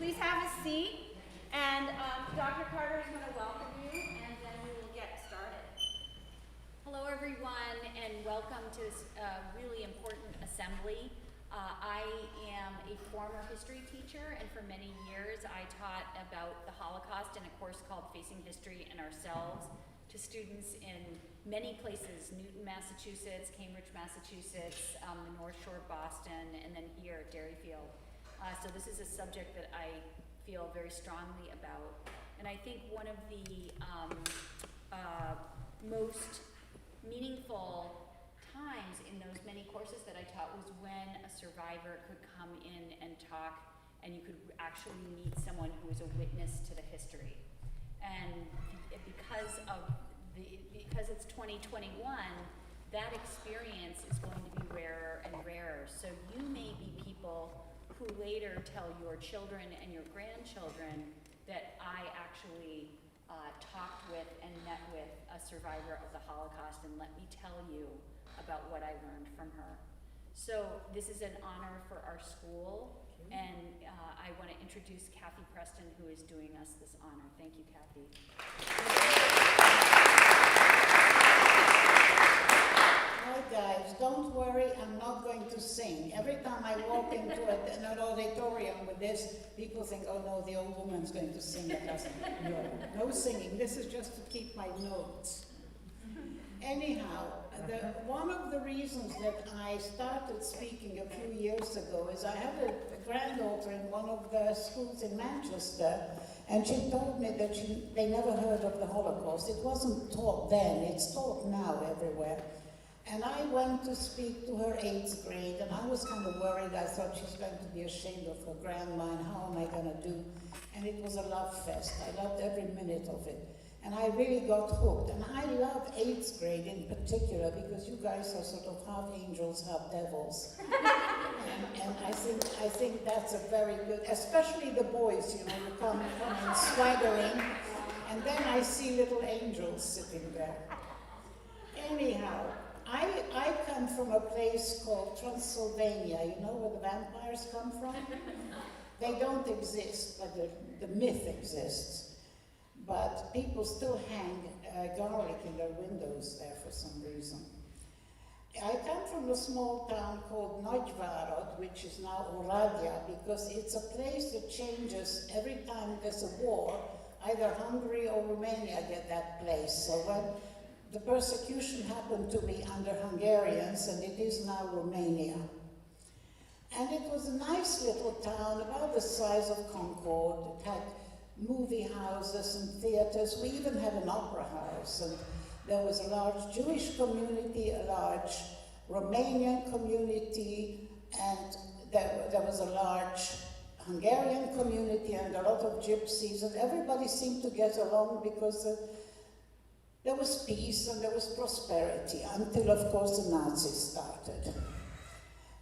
Please have a seat, and Dr. Carter is going to welcome you, and then we will get started. Hello everyone, and welcome to this really important assembly. I am a former history teacher, and for many years I taught about the Holocaust in a course called Facing History and Ourselves to students in many places: Newton, Massachusetts, Cambridge, Massachusetts, the North Shore, Boston, and then here at Derryfield. So this is a subject that I feel very strongly about. And I think one of the most meaningful times in those many courses that I taught was when a survivor could come in and talk, and you could actually meet someone who was a witness to the history. And because it's 2021, that experience is going to be rarer and rarer. So you may be people who later tell your children and your grandchildren that I actually talked with and met with a survivor of the Holocaust, and let me tell you about what I learned from her. So this is an honor for our school, and I want to introduce Kathy Preston, who is doing us this honor. Thank you, Kathy. Hi guys, don't worry, I'm not going to sing. Every time I walk into an auditorium with this, people think, oh no, the old woman's going to sing at us. No singing, this is just to keep my notes. Anyhow, one of the reasons that I started speaking a few years ago is I had a granddaughter in one of the schools in Manchester, and she told me that they never heard of the Holocaust. It wasn't taught then, it's taught now everywhere. And I went to speak to her 8th grade, and I was kind of worried. I thought she's going to be ashamed of her grandma, and how am I going to do? And it was a love fest. I loved every minute of it. And I really got hooked. And I love 8th grade in particular, because you guys are sort of half angels, half devils. and I think that's a very good, especially the boys, you know, who come in swaggering, and then I see little angels sitting there. Anyhow, I come from a place called Transylvania. You know where the vampires come from? They don't exist, but the myth exists. But people still hang garlic in their windows there for some reason. I come from a small town called Nagyvárad, which is now Oradea, because it's a place that changes every time there's a war. Either Hungary or Romania get that place. So when the persecution happened to be under Hungarians, and it is now Romania. And it was a nice little town, about the size of Concord. It had movie houses and theaters. We even had an opera house, and there was a large Jewish community, a large Romanian community, and there was a large Hungarian community and a lot of gypsies, and everybody seemed to get along because there was peace and there was prosperity, until, of course, the Nazis started.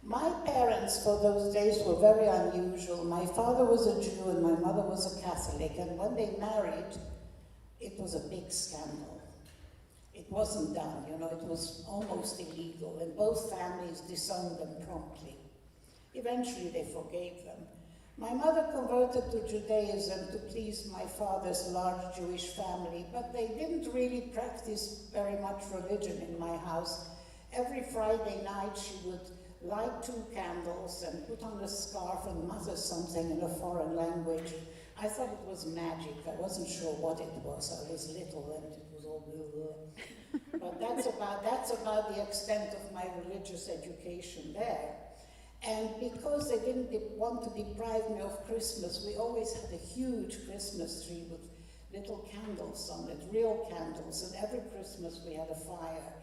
My parents for those days were very unusual. My father was a Jew and my mother was a Catholic, and when they married, it was a big scandal. It wasn't done, you know, it was almost illegal, and both families disowned them promptly. Eventually they forgave them. My mother converted to Judaism to please my father's large Jewish family, but they didn't really practice very much religion in my house. Every Friday night she would light 2 candles and put on a scarf and mutter something in a foreign language. I thought it was magic. I wasn't sure what it was. I was little and it was all blah, blah. But that's about the extent of my religious education there. And because they didn't want to deprive me of Christmas, we always had a huge Christmas tree with little candles on it, real candles, and every Christmas we had a fire.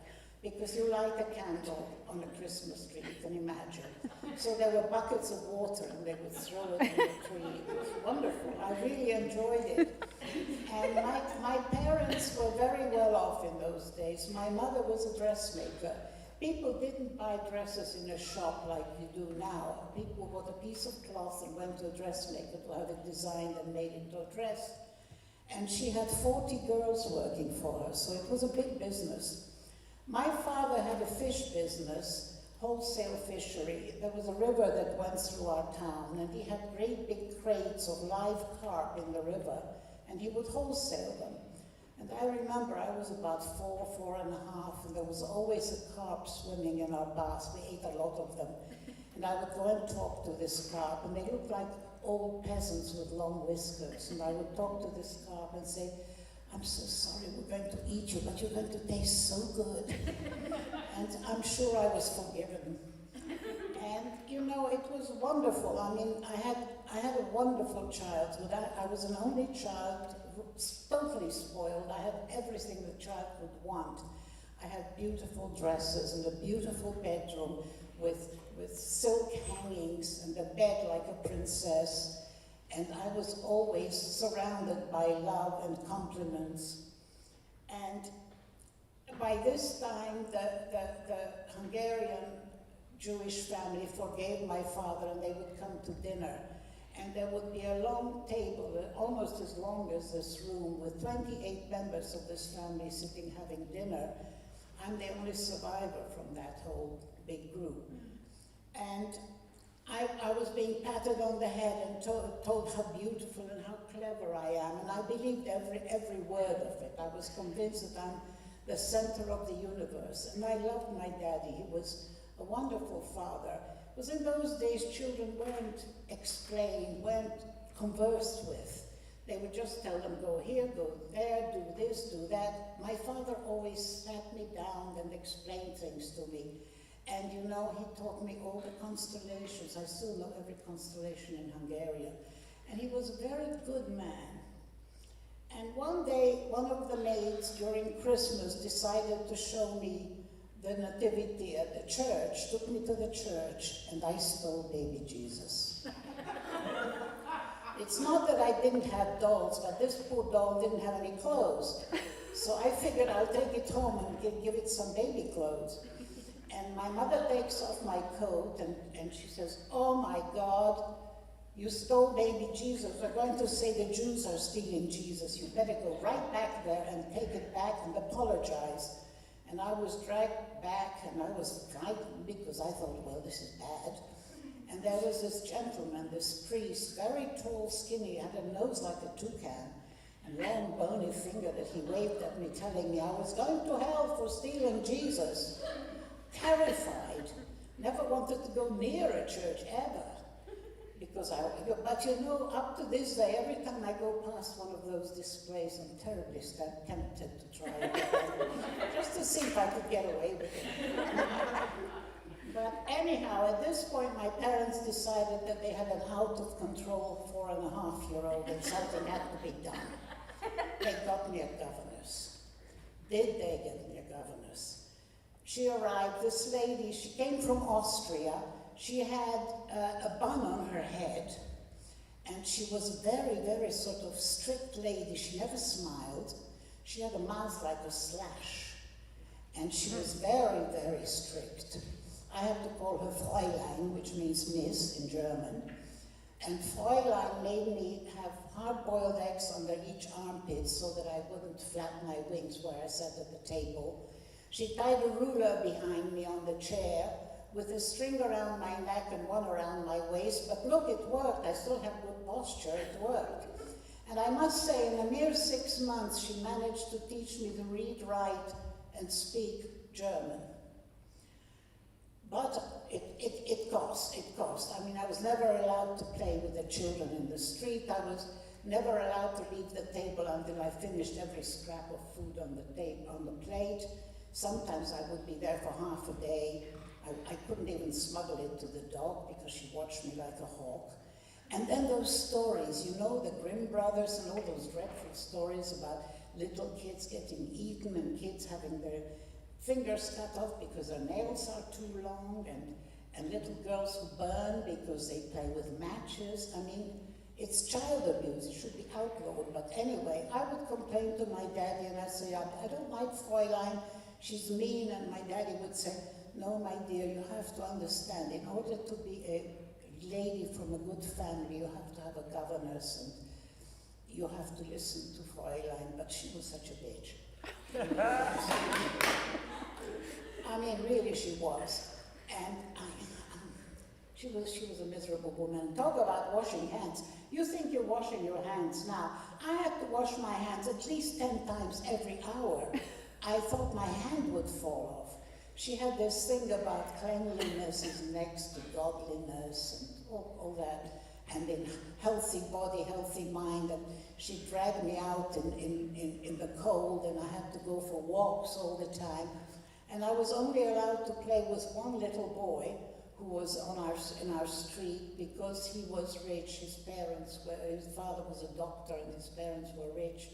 Because you light a candle on a Christmas tree, you can imagine. So there were buckets of water and they would throw it in the tree. It was wonderful. I really enjoyed it. And my parents were very well off in those days. My mother was a dressmaker. People didn't buy dresses in a shop like you do now. People bought a piece of cloth and went to a dressmaker to have it designed and made into a dress. And she had 40 girls working for her, so it was a big business. My father had a fish business wholesale fishery. There was a river that went through our town, and he had great big crates of live carp in the river, and he would wholesale them. And I remember I was about 4.5, and there was always a carp swimming in our baths. We ate a lot of them. And I would go and talk to this carp, and they looked like old peasants with long whiskers. And I would talk to this carp and say, I'm so sorry, we're going to eat you, but you're going to taste so good. And I'm sure I was forgiven. And, you know, it was wonderful. I mean, I had a wonderful childhood. I was an only child, totally spoiled. I had everything the child would want. I had beautiful dresses and a beautiful bedroom with silk hangings and a bed like a princess. And I was always surrounded by love and compliments. And by this time, the Hungarian Jewish family forgave my father, and they would come to dinner. And there would be a long table, almost as long as this room, with 28 members of this family sitting having dinner. I'm the only survivor from that whole big group. And I was being patted on the head and told how beautiful and how clever I am, and I believed every word of it. I was convinced that I'm the center of the universe, and I loved my daddy. He was a wonderful father. Because in those days, children weren't explained, weren't conversed with. They would just tell them, go here, go there, do this, do that. My father always sat me down and explained things to me. And you know, he taught me all the constellations. I still know every constellation in Hungarian. And he was a very good man. And one day, one of the maids during Christmas decided to show me the nativity at the church, took me to the church, and I stole baby Jesus. It's not that I didn't have dolls, but this poor doll didn't have any clothes. So I figured I'll take it home and give it some baby clothes. And my mother takes off my coat and she says, oh my God, you stole baby Jesus. We're going to say the Jews are stealing Jesus. You better go right back there and take it back and apologize. And I was dragged back and I was frightened because I thought, well, this is bad. And there was this gentleman, this priest, very tall, skinny, had a nose like a toucan, and long bony finger that he waved at me telling me I was going to hell for stealing Jesus. Terrified, never wanted to go near a church ever, but you know, up to this day, every time I go past one of those displays, I'm terribly tempted to try it again, just to see if I could get away with it. But anyhow, at this point, my parents decided that they had an out-of-control 4.5-year-old and something had to be done. They got me a governess. Did they get me a governess? She arrived, this lady, she came from Austria. She had a bun on her head, and she was a very, very sort of strict lady. She never smiled. She had a mouth like a slash, and she was very, very strict. I have to call her Fräulein, which means miss in German. And Fräulein made me have hard-boiled eggs under each armpit so that I wouldn't flap my wings where I sat at the table. She tied a ruler behind me on the chair with a string around my neck and one around my waist, but look, it worked. I still have good posture, it worked. And I must say, in a mere 6 months, she managed to teach me to read, write, and speak German. But it cost. I mean, I was never allowed to play with the children in the street. I was never allowed to leave the table until I finished every scrap of food on the plate. Sometimes I would be there for half a day. I couldn't even smuggle it to the dog because she watched me like a hawk. And then those stories, you know, the Grimm brothers and all those dreadful stories about little kids getting eaten and kids having their fingers cut off because their nails are too long, and little girls who burn because they play with matches. I mean, it's child abuse. It should be outlawed. But anyway, I would complain to my daddy and I'd say, I don't like Fräulein. She's mean. And my daddy would say, no, my dear, you have to understand, in order to be a lady from a good family, you have to have a governess and you have to listen to Fräulein, but she was such a bitch. I mean, really she was. And she was a miserable woman. Talk about washing hands. You think you're washing your hands now. I had to wash my hands at least 10 times every hour. I thought my hand would fall off. She had this thing about cleanliness is next to godliness and all that, and in healthy body, healthy mind, and she dragged me out in the cold, and I had to go for walks all the time. And I was only allowed to play with one little boy who was in our street because he was rich. His father was a doctor and his parents were rich.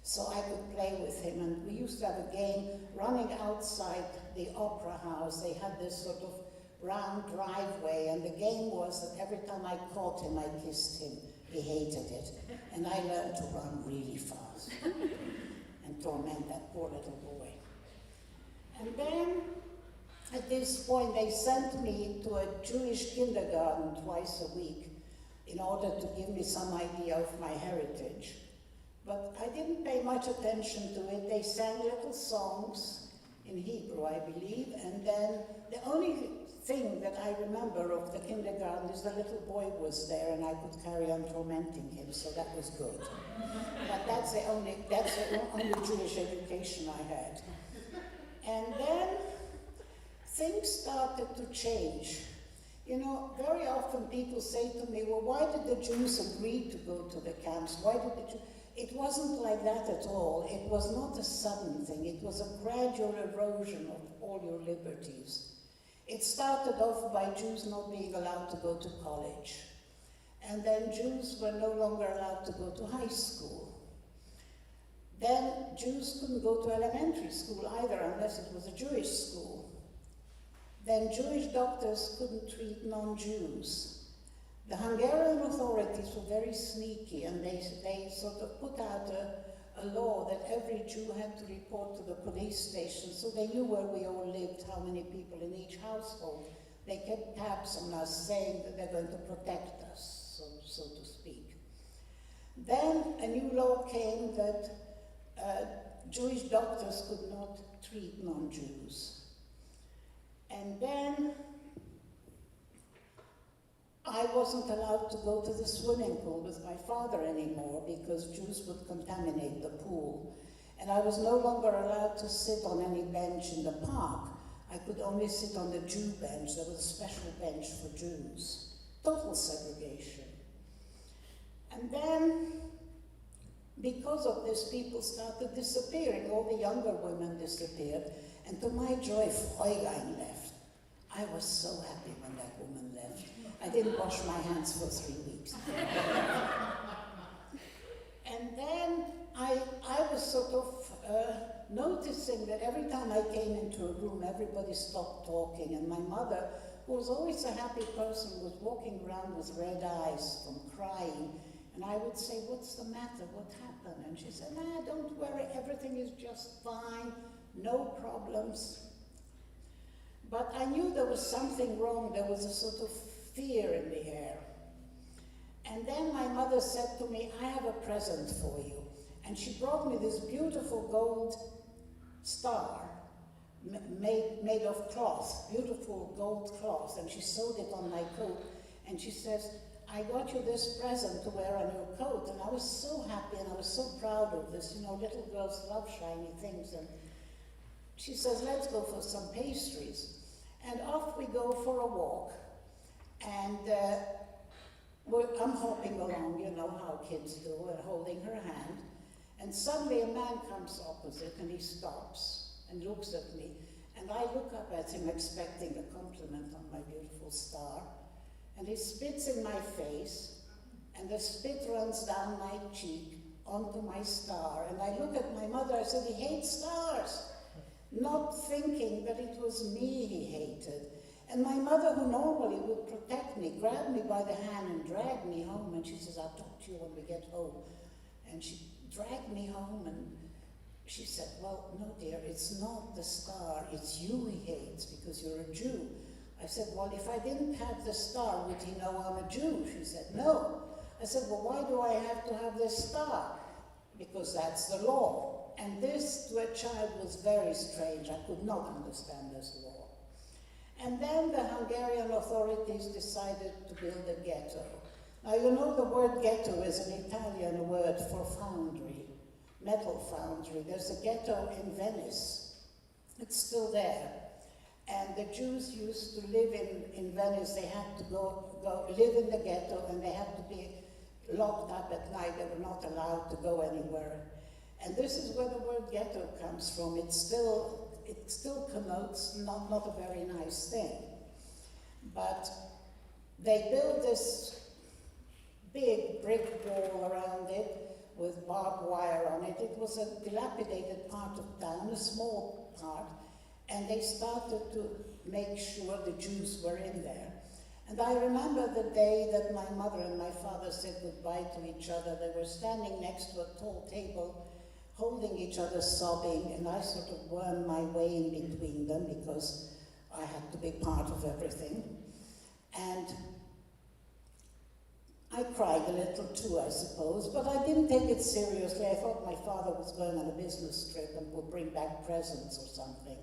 So I could play with him, and we used to have a game running outside the opera house. They had this sort of round driveway, and the game was that every time I caught him, I kissed him. He hated it. And I learned to run really fast and torment that poor little boy. And then, at this point, they sent me to a Jewish kindergarten twice a week in order to give me some idea of my heritage. But I didn't pay much attention to it. They sang little songs in Hebrew, I believe, and then the only thing that I remember of the kindergarten is the little boy was there and I could carry on tormenting him, so that was good. But that's the only Jewish education I had. And then things started to change. You know, very often people say to me, well, why did the Jews agree to go to the camps? Why did the Jews? It wasn't like that at all. It was not a sudden thing. It was a gradual erosion of all your liberties. It started off by Jews not being allowed to go to college. And then Jews were no longer allowed to go to high school. Then Jews couldn't go to elementary school either unless it was a Jewish school. Then Jewish doctors couldn't treat non-Jews. The Hungarian authorities were very sneaky, and they sort of put out a law that every Jew had to report to the police station, so they knew where we all lived, how many people in each household. They kept tabs on us, saying that they're going to protect us, so to speak. Then a new law came that Jewish doctors could not treat non-Jews. And then I wasn't allowed to go to the swimming pool with my father anymore because Jews would contaminate the pool. And I was no longer allowed to sit on any bench in the park. I could only sit on the Jew bench. There was a special bench for Jews. Total segregation. And then, because of this, people started disappearing. All the younger women disappeared. And to my joy, Fräulein left. I was so happy when that woman left. I didn't wash my hands for 3 weeks. And then I was sort of noticing that every time I came into a room, everybody stopped talking, and my mother, who was always a happy person, was walking around with red eyes from crying, and I would say, what's the matter, what happened? And she said, nah, don't worry, everything is just fine, no problems. But I knew there was something wrong, there was a sort of fear in the air. And then my mother said to me, I have a present for you. And she brought me this beautiful gold star made of cloth, beautiful gold cloth, and she sewed it on my coat. And she says, I got you this present to wear on your coat. And I was so happy and I was so proud of this. You know, little girls love shiny things. And she says, let's go for some pastries. And off we go for a walk. And I'm hopping along, you know how kids do, and holding her hand. And suddenly a man comes opposite and he stops and looks at me. And I look up at him expecting a compliment on my beautiful star. And he spits in my face, and the spit runs down my cheek onto my star. And I look at my mother, I said, he hates stars. Not thinking that it was me he hated. And my mother, who normally would protect me, grabbed me by the hand and dragged me home. And she says, I'll talk to you when we get home. And she dragged me home and she said, well, no, dear, it's not the star, it's you he hates because you're a Jew. I said, well, if I didn't have the star, would he know I'm a Jew? She said, no. I said, well, why do I have to have this star? Because that's the law. And this, to a child, was very strange. I could not understand this law. And then the Hungarian authorities decided to build a ghetto. Now, you know the word ghetto is an Italian word for foundry, metal foundry. There's a ghetto in Venice. It's still there. And the Jews used to live in Venice. They had to go live in the ghetto, and they had to be locked up at night. They were not allowed to go anywhere. And this is where the word ghetto comes from. It still connotes not a very nice thing. But they built this big brick wall around it with barbed wire on it. It was a dilapidated part of town, a small part, and they started to make sure the Jews were in there. And I remember the day that my mother and my father said goodbye to each other. They were standing next to a tall table, holding each other, sobbing, and I sort of wormed my way in between them because I had to be part of everything. And I cried a little too, I suppose, but I didn't take it seriously. I thought my father was going on a business trip and would bring back presents or something.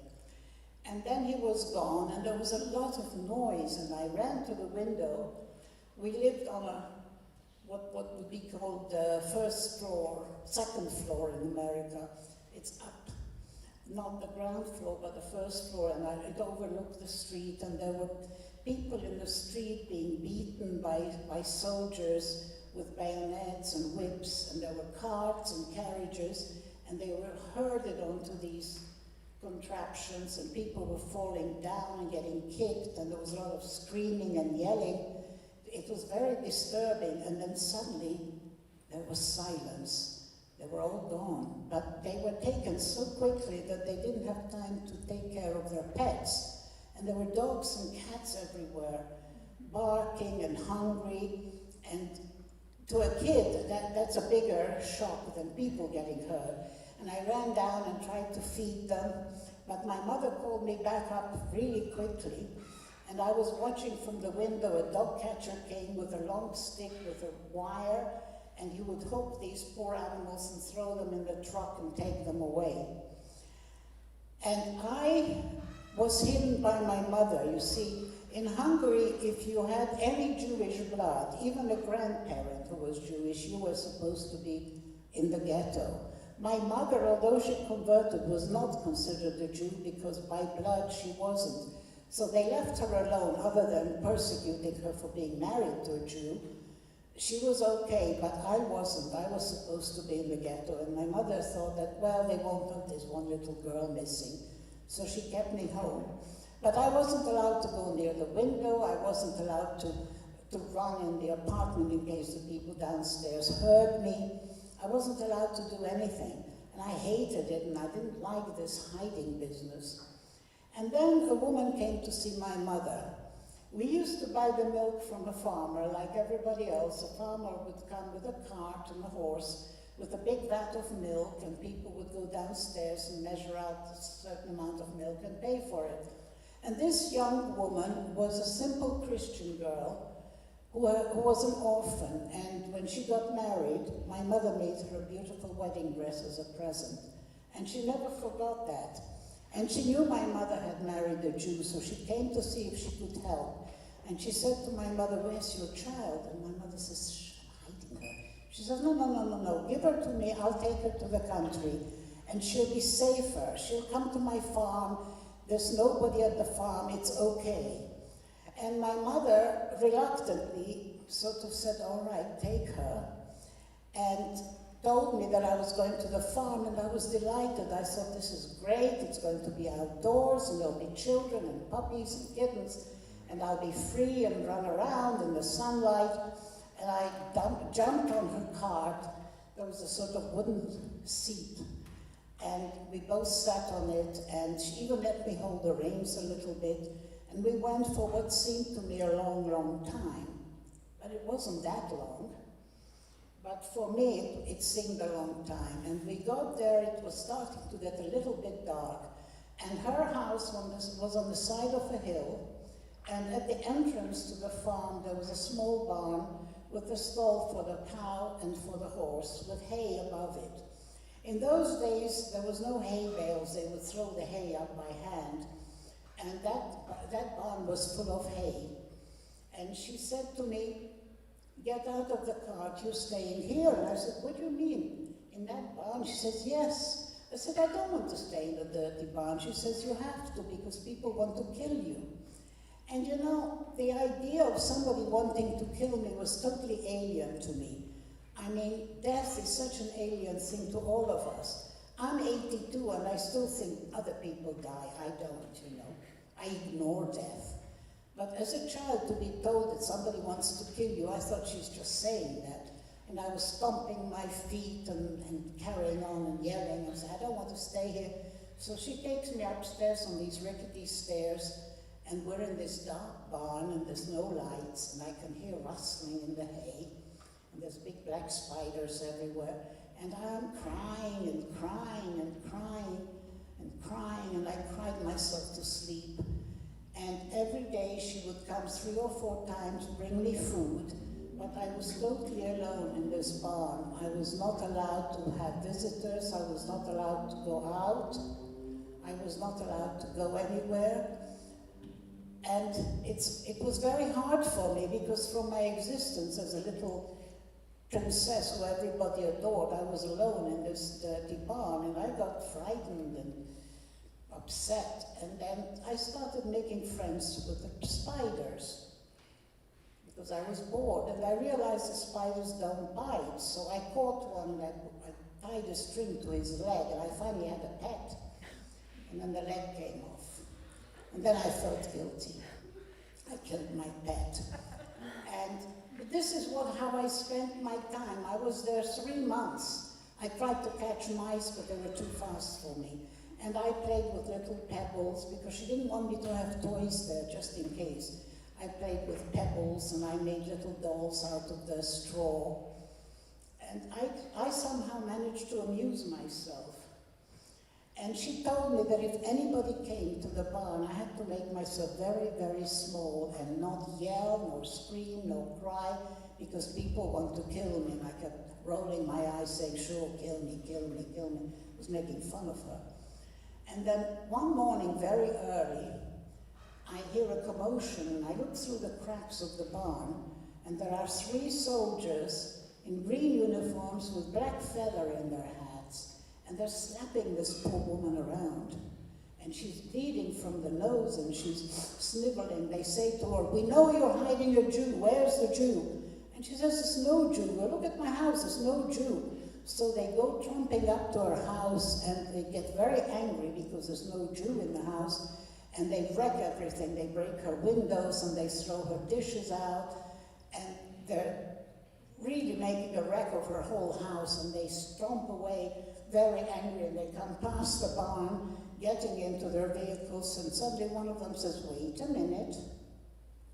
And then he was gone, and there was a lot of noise, and I ran to the window. We lived on what would be called the second floor in America. It's up, not the ground floor, but the first floor, and it overlooked the street, and there were people in the street being beaten by soldiers with bayonets and whips, and there were carts and carriages, and they were herded onto these contraptions, and people were falling down and getting kicked, and there was a lot of screaming and yelling. It was very disturbing, and then suddenly there was silence. They were all gone, but they were taken so quickly that they didn't have time to take care of their pets. And there were dogs and cats everywhere, barking and hungry, and to a kid, that's a bigger shock than people getting hurt. And I ran down and tried to feed them, but my mother called me back up really quickly, and I was watching from the window. A dog catcher came with a long stick with a wire, and he would hook these poor animals and throw them in the truck and take them away. And I was hidden by my mother. You see, in Hungary, if you had any Jewish blood, even a grandparent who was Jewish, you were supposed to be in the ghetto. My mother, although she converted, was not considered a Jew because by blood she wasn't. So they left her alone, other than persecuting her for being married to a Jew. She was okay, but I wasn't. I was supposed to be in the ghetto, and my mother thought that, well, they won't know there's one little girl missing. So she kept me home. But I wasn't allowed to go near the window. I wasn't allowed to run in the apartment in case the people downstairs heard me. I wasn't allowed to do anything. And I hated it, and I didn't like this hiding business. And then a woman came to see my mother. We used to buy the milk from a farmer, like everybody else. A farmer would come with a cart and a horse with a big vat of milk, and people would go downstairs and measure out a certain amount of milk and pay for it. And this young woman was a simple Christian girl who was an orphan, and when she got married, my mother made her a beautiful wedding dress as a present. And she never forgot that. And she knew my mother had married a Jew, so she came to see if she could help. And she said to my mother, "Where's your child?" And my mother says, "Shh, I'm hiding her." She says, No, give her to me, I'll take her to the country, and she'll be safer. She'll come to my farm, there's nobody at the farm, it's okay. And my mother reluctantly sort of said, all right, take her, and told me that I was going to the farm, and I was delighted. I thought, this is great, it's going to be outdoors, and there'll be children and puppies and kittens, and I'll be free and run around in the sunlight. And I jumped on her cart. There was a sort of wooden seat, and we both sat on it, and she even let me hold the reins a little bit, and we went for what seemed to me a long, long time. But it wasn't that long. But for me, it seemed a long time. And we got there, it was starting to get a little bit dark, and her house was on the side of a hill, and at the entrance to the farm, there was a small barn with a stall for the cow and for the horse, with hay above it. In those days, there was no hay bales. They would throw the hay up by hand. And that barn was full of hay. And she said to me, "Get out of the cart, you're staying here." And I said, "What do you mean? In that barn?" She says, "Yes." I said, "I don't want to stay in the dirty barn." She says, "You have to, because people want to kill you." And you know, the idea of somebody wanting to kill me was totally alien to me. I mean, death is such an alien thing to all of us. I'm 82 and I still think other people die. I don't, you know. I ignore death. But as a child, to be told that somebody wants to kill you, I thought she's just saying that. And I was stomping my feet and carrying on and yelling and saying, "I don't want to stay here." So she takes me upstairs on these rickety stairs, and we're in this dark barn and there's no lights, and I can hear rustling in the hay, and there's big black spiders everywhere. And I'm crying and crying and crying and crying, and I cried myself to sleep. And every day she would come 3 or 4 times, bring me food, but I was totally alone in this barn. I was not allowed to have visitors, I was not allowed to go out, I was not allowed to go anywhere. And it was very hard for me, because from my existence as a little princess who everybody adored, I was alone in this dirty barn, and I got frightened and upset. And then I started making friends with the spiders, because I was bored, and I realized the spiders don't bite. So I caught one, and I tied a string to his leg, and I finally had a pet. And then the leg came off. And then I felt guilty. I killed my pet. And this is how I spent my time. I was there 3 months. I tried to catch mice, but they were too fast for me. And I played with little pebbles, because she didn't want me to have toys there, just in case. I played with pebbles, and I made little dolls out of the straw. And I somehow managed to amuse myself. And she told me that if anybody came to the barn, I had to make myself very, very small and not yell, nor scream, nor cry, because people want to kill me. And I kept rolling my eyes, saying, "Sure, kill me, kill me, kill me." I was making fun of her. And then one morning, very early, I hear a commotion, and I look through the cracks of the barn, and there are 3 soldiers in green uniforms with black feather in their hats. And they're slapping this poor woman around. And she's bleeding from the nose, and she's sniveling. They say to her, "We know you're hiding a Jew. Where's the Jew?" And she says, "There's no Jew. Well, look at my house. There's no Jew." So they go trumping up to her house, and they get very angry because there's no Jew in the house. And they wreck everything. They break her windows, and they throw her dishes out. And they're really making a wreck of her whole house. And they stomp away very angry, and they come past the barn, getting into their vehicles, and suddenly one of them says, "Wait a minute,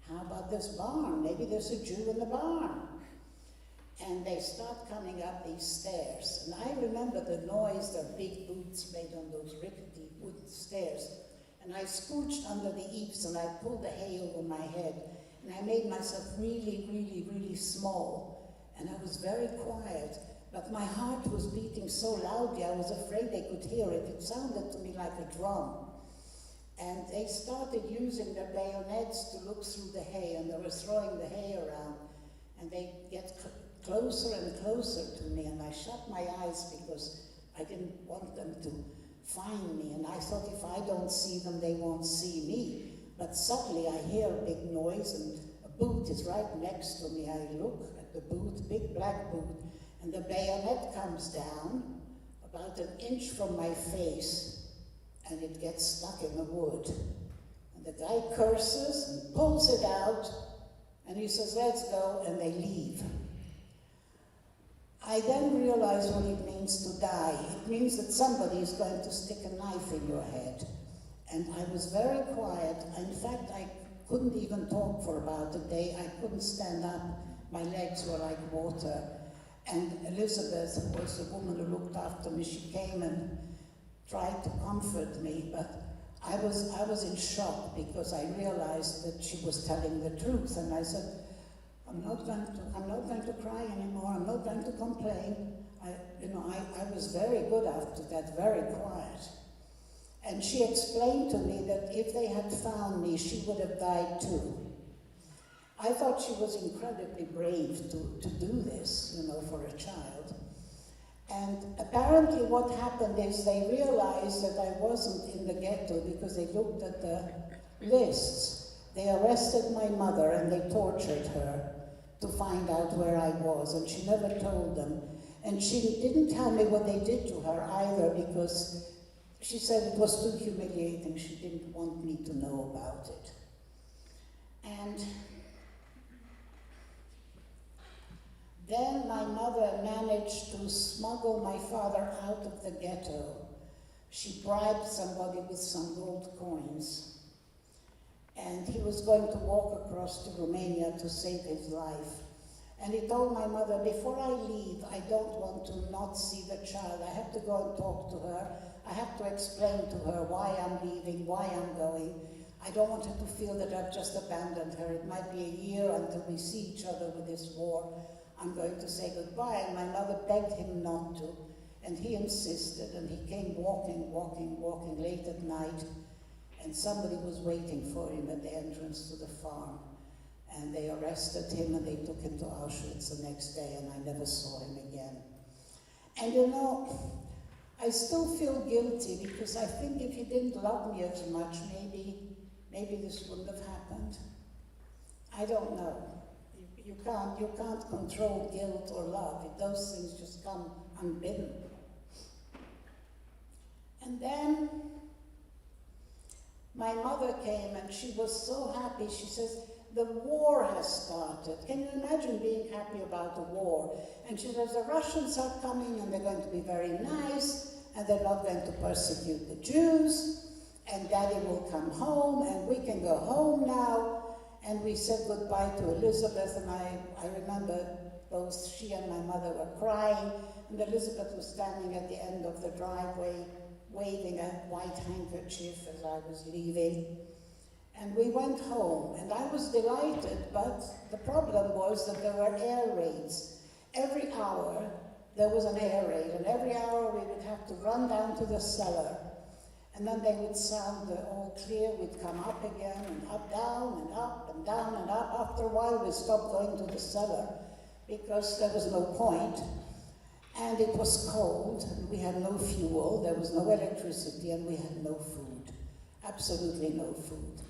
how about this barn? Maybe there's a Jew in the barn." And they start coming up these stairs. And I remember the noise, their big boots made on those rickety wooden stairs. And I scooched under the eaves, and I pulled the hay over my head, and I made myself really, really, really small. And I was very quiet. But my heart was beating so loudly, I was afraid they could hear it. It sounded to me like a drum. And they started using their bayonets to look through the hay, and they were throwing the hay around. And they get closer and closer to me, and I shut my eyes because I didn't want them to find me. And I thought, if I don't see them, they won't see me. But suddenly I hear a big noise, and a boot is right next to me. I look at the boot, big black boot, and the bayonet comes down about 1 inch from my face, and it gets stuck in the wood. And the guy curses and pulls it out, and he says, "Let's go," and they leave. I then realize what it means to die. It means that somebody is going to stick a knife in your head. And I was very quiet. In fact, I couldn't even talk for about a day. I couldn't stand up. My legs were like water. And Elizabeth, who was the woman who looked after me, she came and tried to comfort me, but I was in shock because I realized that she was telling the truth. And I said, I'm not going to cry anymore. I'm not going to complain. I was very good after that, very quiet. And she explained to me that if they had found me, she would have died too. I thought she was incredibly brave to do this, you know, for a child. And apparently what happened is they realized that I wasn't in the ghetto because they looked at the lists. They arrested my mother and they tortured her to find out where I was, and she never told them. And she didn't tell me what they did to her either, because she said it was too humiliating. She didn't want me to know about it. And then my mother managed to smuggle my father out of the ghetto. She bribed somebody with some gold coins. And he was going to walk across to Romania to save his life. And he told my mother, before I leave, I don't want to not see the child. I have to go and talk to her. I have to explain to her why I'm leaving, why I'm going. I don't want her to feel that I've just abandoned her. It might be a year until we see each other with this war. I'm going to say goodbye. And my mother begged him not to. And he insisted, and he came walking late at night. And somebody was waiting for him at the entrance to the farm. And they arrested him and they took him to Auschwitz the next day, and I never saw him again. And you know, I still feel guilty because I think if he didn't love me as much, maybe this wouldn't have happened. I don't know. You can't control guilt or love. Those things just come unbidden. And then my mother came and she was so happy. She says, the war has started. Can you imagine being happy about the war? And she says, the Russians are coming and they're going to be very nice and they're not going to persecute the Jews, and Daddy will come home and we can go home now. And we said goodbye to Elizabeth, and I remember both she and my mother were crying, and Elizabeth was standing at the end of the driveway waving a white handkerchief as I was leaving. And we went home, and I was delighted, but the problem was that there were air raids. Every hour there was an air raid, and every hour we would have to run down to the cellar. And then they would sound all clear, we'd come up again, and up, down, and up, and down, and up. After a while we stopped going to the cellar, because there was no point. And it was cold, and we had no fuel, there was no electricity, and we had no food. Absolutely no food.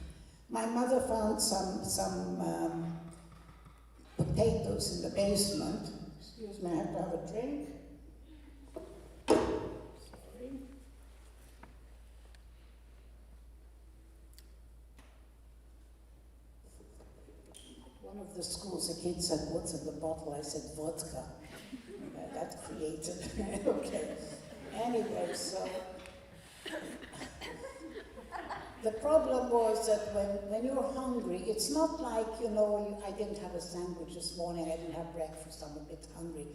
My mother found some potatoes in the basement. Excuse me, I have to have a drink. Sorry. One of the schools, the kid said, what's in the bottle? I said, vodka. That created, okay. Anyway, so the problem was that when you're hungry, it's not like, you know, I didn't have a sandwich this morning, I didn't have breakfast, I'm a bit hungry.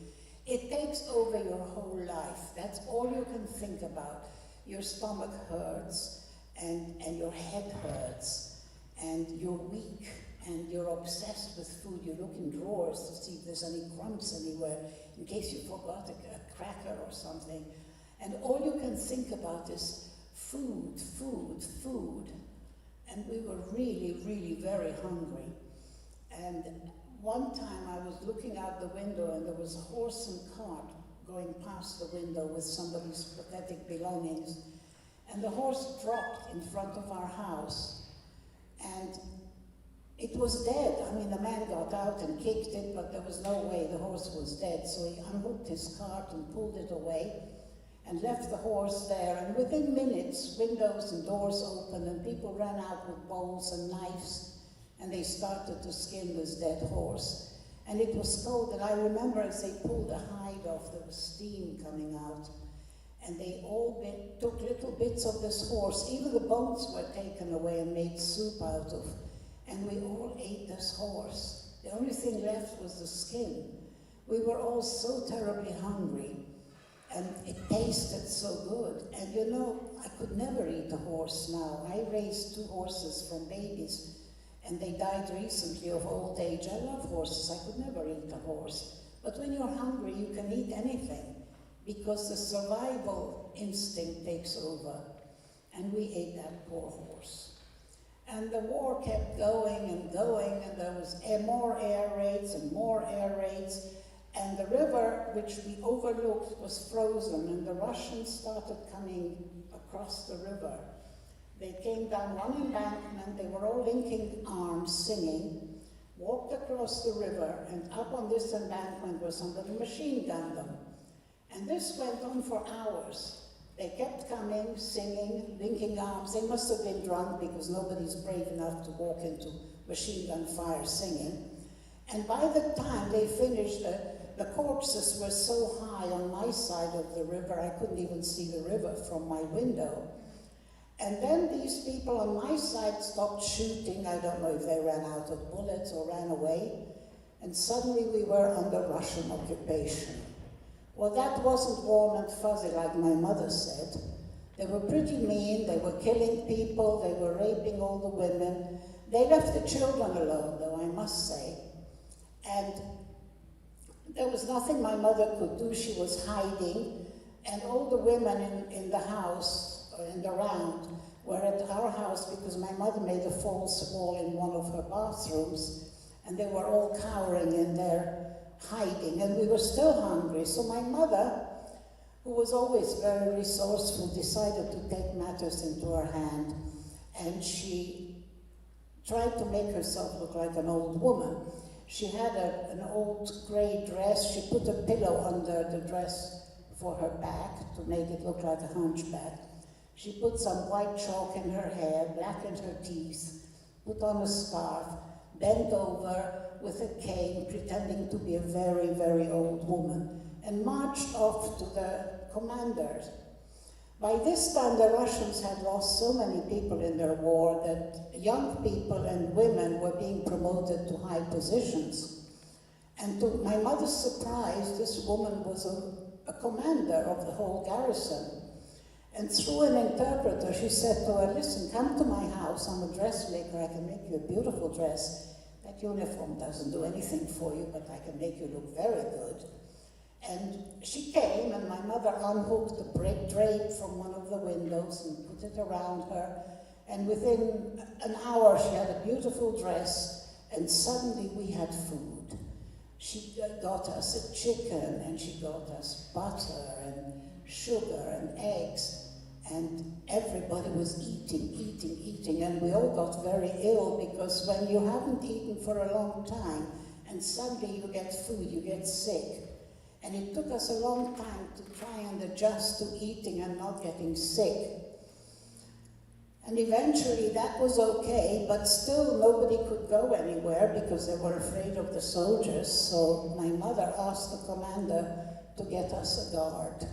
It takes over your whole life. That's all you can think about. Your stomach hurts, and your head hurts, and you're weak, and you're obsessed with food. You look in drawers to see if there's any crumbs anywhere, in case you forgot a cracker or something. And all you can think about is food, food, food. And we were really, really very hungry. And one time I was looking out the window and there was a horse and cart going past the window with somebody's pathetic belongings. And the horse dropped in front of our house. And it was dead. I mean, the man got out and kicked it, but there was no way the horse was dead. So he unhooked his cart and pulled it away and left the horse there. And within minutes, windows and doors opened and people ran out with bowls and knives and they started to skin this dead horse. And it was cold, and I remember as they pulled the hide off, there was steam coming out. And they all took little bits of this horse. Even the bones were taken away and made soup out of. And we all ate this horse. The only thing left was the skin. We were all so terribly hungry, and it tasted so good. And you know, I could never eat a horse now. I raised 2 horses from babies, and they died recently of old age. I love horses. I could never eat a horse. But when you're hungry, you can eat anything, because the survival instinct takes over. and we ate that poor horse. And the war kept going, and there was more air raids and more air raids, and the river, which we overlooked, was frozen, and the Russians started coming across the river. They came down one embankment, they were all linking arms, singing, walked across the river, and up on this embankment where somebody machine gunned them. And this went on for hours. They kept coming, singing, linking arms. They must have been drunk because nobody's brave enough to walk into machine gun fire singing. And by the time they finished, the corpses were so high on my side of the river, I couldn't even see the river from my window. And then these people on my side stopped shooting. I don't know if they ran out of bullets or ran away. And suddenly we were under Russian occupation. Well, that wasn't warm and fuzzy like my mother said. They were pretty mean, they were killing people, they were raping all the women. They left the children alone, though, I must say. And there was nothing my mother could do. She was hiding, and all the women in the house, or in the round, were at our house because my mother made a false wall in one of her bathrooms, and they were all cowering in there, hiding, and we were still hungry. So my mother, who was always very resourceful, decided to take matters into her hand, and she tried to make herself look like an old woman. She had an old grey dress. She put a pillow under the dress for her back to make it look like a hunchback. She put some white chalk in her hair, blackened her teeth, put on a scarf, bent over with a cane, pretending to be a very, very old woman, and marched off to the commanders. By this time, the Russians had lost so many people in their war that young people and women were being promoted to high positions. And to my mother's surprise, this woman was a commander of the whole garrison. And through an interpreter, she said to her, "Listen, come to my house. I'm a dressmaker. I can make you a beautiful dress. That uniform doesn't do anything for you, but I can make you look very good." And she came, and my mother unhooked the drape from one of the windows and put it around her. And within an hour, she had a beautiful dress, and suddenly we had food. She got us a chicken, and she got us butter and sugar and eggs. And everybody was eating, and we all got very ill, because when you haven't eaten for a long time and suddenly you get food, you get sick. And it took us a long time to try and adjust to eating and not getting sick. And eventually that was okay, but still nobody could go anywhere because they were afraid of the soldiers. So my mother asked the commander to get us a guard.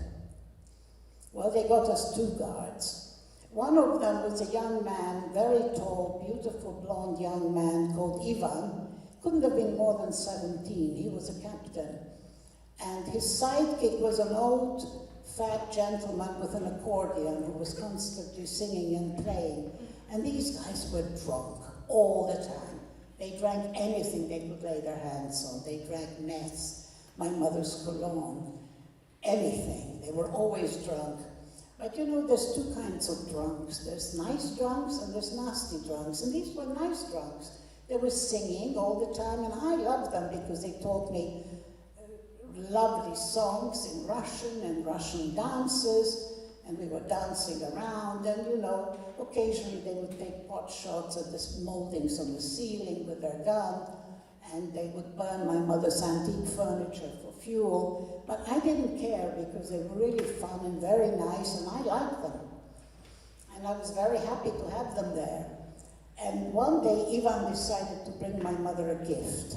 Well, they got us 2 guards. One of them was a young man, very tall, beautiful, blonde young man called Ivan. Couldn't have been more than 17. He was a captain. And his sidekick was an old, fat gentleman with an accordion who was constantly singing and playing. And these guys were drunk all the time. They drank anything they could lay their hands on. They drank meth, my mother's cologne, anything. They were always drunk. But you know, there's 2 kinds of drunks. There's nice drunks and there's nasty drunks. And these were nice drunks. They were singing all the time, and I loved them because they taught me lovely songs in Russian and Russian dances, and we were dancing around, and you know, occasionally they would take pot shots at the moldings on the ceiling with their gun, and they would burn my mother's antique furniture for fuel, but I didn't care because they were really fun and very nice, and I liked them. And I was very happy to have them there. And one day Ivan decided to bring my mother a gift.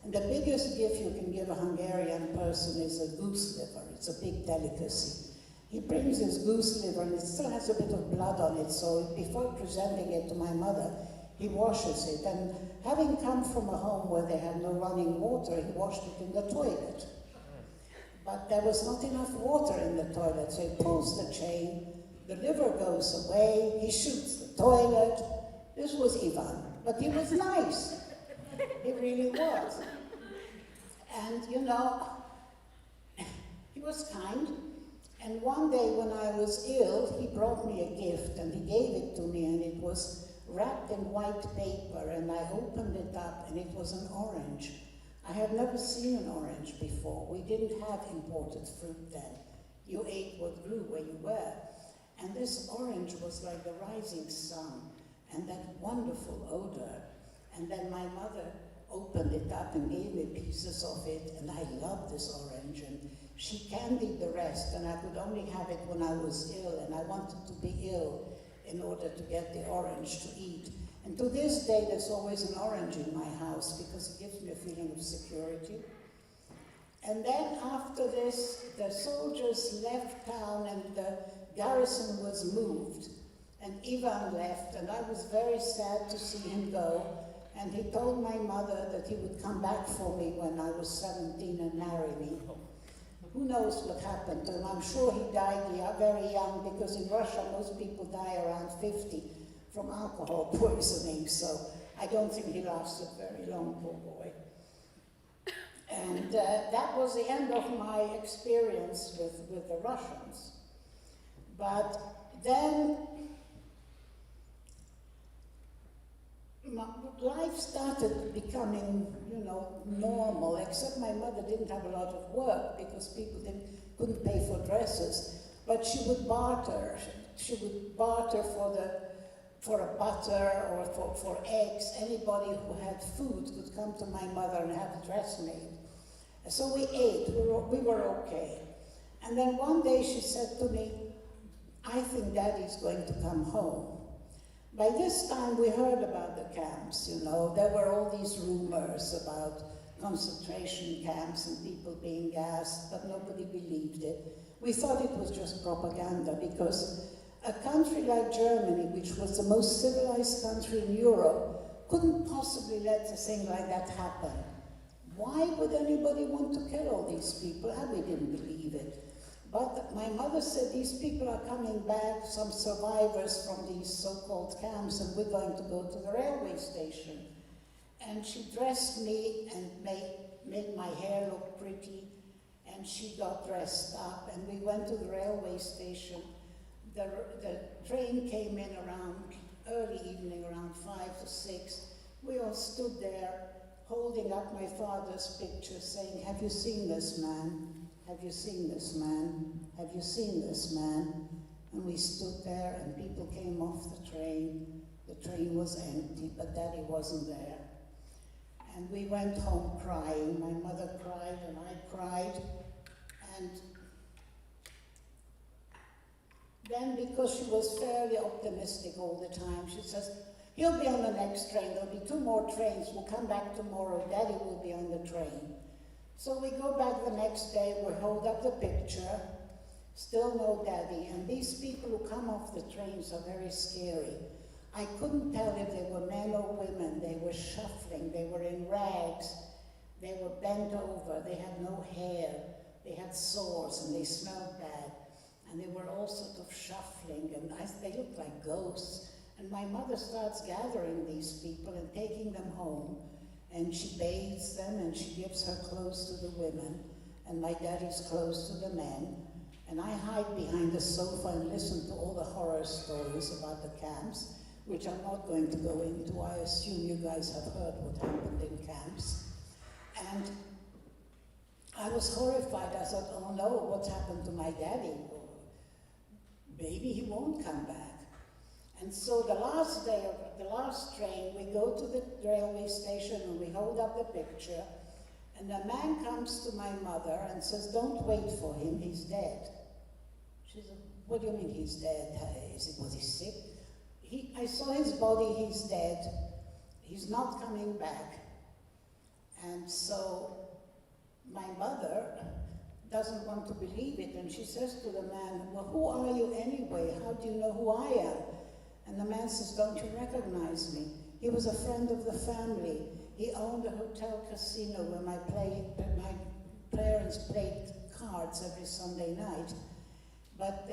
And the biggest gift you can give a Hungarian person is a goose liver. It's a big delicacy. He brings his goose liver, and it still has a bit of blood on it, so before presenting it to my mother, he washes it. And having come from a home where they had no running water, he washed it in the toilet. But there was not enough water in the toilet, so he pulls the chain, the liver goes away, he shoots the toilet. This was Ivan, but he was nice. He really was. And you know, he was kind, and one day when I was ill, he brought me a gift, and he gave it to me, and it was wrapped in white paper, and I opened it up, and it was an orange. I had never seen an orange before. We didn't have imported fruit then. You ate what grew where you were. And this orange was like the rising sun, and that wonderful odor. And then my mother opened it up and gave me pieces of it, and I loved this orange, and she candied the rest, and I could only have it when I was ill, and I wanted to be ill in order to get the orange to eat. And to this day, there's always an orange in my house because it gives me a feeling of security. And then after this, the soldiers left town and the garrison was moved, and Ivan left, and I was very sad to see him go. And he told my mother that he would come back for me when I was 17 and marry me. Who knows what happened to him? I'm sure he died very young, because in Russia most people die around 50 from alcohol poisoning, so I don't think he lasted very long, poor boy. And that was the end of my experience with the Russians. But then life started becoming, normal, except my mother didn't have a lot of work because people couldn't pay for dresses, but she would barter. She would barter for a butter or for eggs. Anybody who had food could come to my mother and have a dress made. So we ate, we were okay. And then one day she said to me, I think Daddy's going to come home. By this time we heard about the camps, There were all these rumors about concentration camps and people being gassed, but nobody believed it. We thought it was just propaganda, because a country like Germany, which was the most civilized country in Europe, couldn't possibly let a thing like that happen. Why would anybody want to kill all these people? And we didn't believe it. But my mother said, these people are coming back, some survivors from these so-called camps, and we're going to go to the railway station. And she dressed me and made my hair look pretty, and she got dressed up, and we went to the railway station. The train came in around early evening, around 5 to 6. We all stood there, holding up my father's picture, saying, have you seen this man? Have you seen this man? Have you seen this man? And we stood there, and people came off the train. The train was empty, but Daddy wasn't there. And we went home crying. My mother cried, and I cried. And then, because she was fairly optimistic all the time, she says, he'll be on the next train. There'll be 2 more trains. We'll come back tomorrow. Daddy will be on the train. So we go back the next day, we hold up the picture, still no Daddy, and these people who come off the trains are very scary. I couldn't tell if they were men or women. They were shuffling, they were in rags, they were bent over, they had no hair, they had sores, and they smelled bad, and they were all sort of shuffling, and they looked like ghosts. And my mother starts gathering these people and taking them home. And she bathes them, and she gives her clothes to the women, and my daddy's clothes to the men. And I hide behind the sofa and listen to all the horror stories about the camps, which I'm not going to go into. I assume you guys have heard what happened in camps. And I was horrified. I thought, oh no, what's happened to my daddy? Maybe he won't come back. And so the last day of the last train, we go to the railway station and we hold up the picture, and a man comes to my mother and says, don't wait for him, he's dead. She said, what do you mean he's dead? Was he sick? I saw his body, he's dead. He's not coming back. And so my mother doesn't want to believe it, and she says to the man, well, who are you anyway? How do you know who I am? And the man says, don't you recognize me? He was a friend of the family. He owned a hotel casino where my parents played cards every Sunday night. But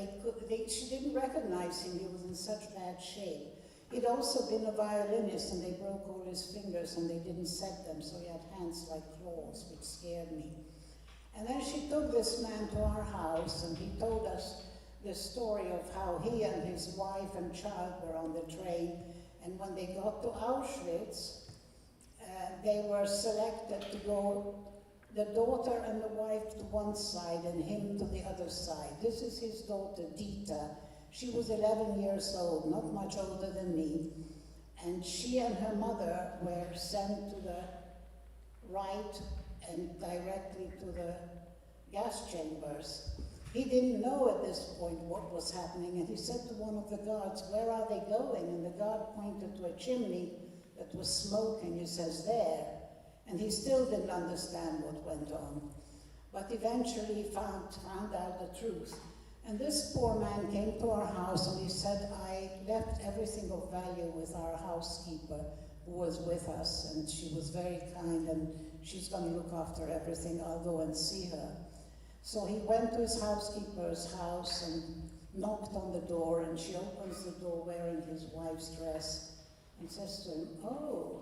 she didn't recognize him. He was in such bad shape. He'd also been a violinist, and they broke all his fingers and they didn't set them, so he had hands like claws, which scared me. And then she took this man to our house, and he told us the story of how he and his wife and child were on the train, and when they got to Auschwitz, they were selected to go, the daughter and the wife to one side and him to the other side. This is his daughter, Dita. She was 11 years old, not much older than me, and she and her mother were sent to the right and directly to the gas chambers. He didn't know at this point what was happening, and he said to one of the guards, "Where are they going?" And the guard pointed to a chimney that was smoking. He says, "There." And he still didn't understand what went on. But eventually he found out the truth. And this poor man came to our house and he said, "I left everything of value with our housekeeper who was with us, and she was very kind, and she's going to look after everything. I'll go and see her." So he went to his housekeeper's house and knocked on the door, and she opens the door wearing his wife's dress and says to him, "Oh,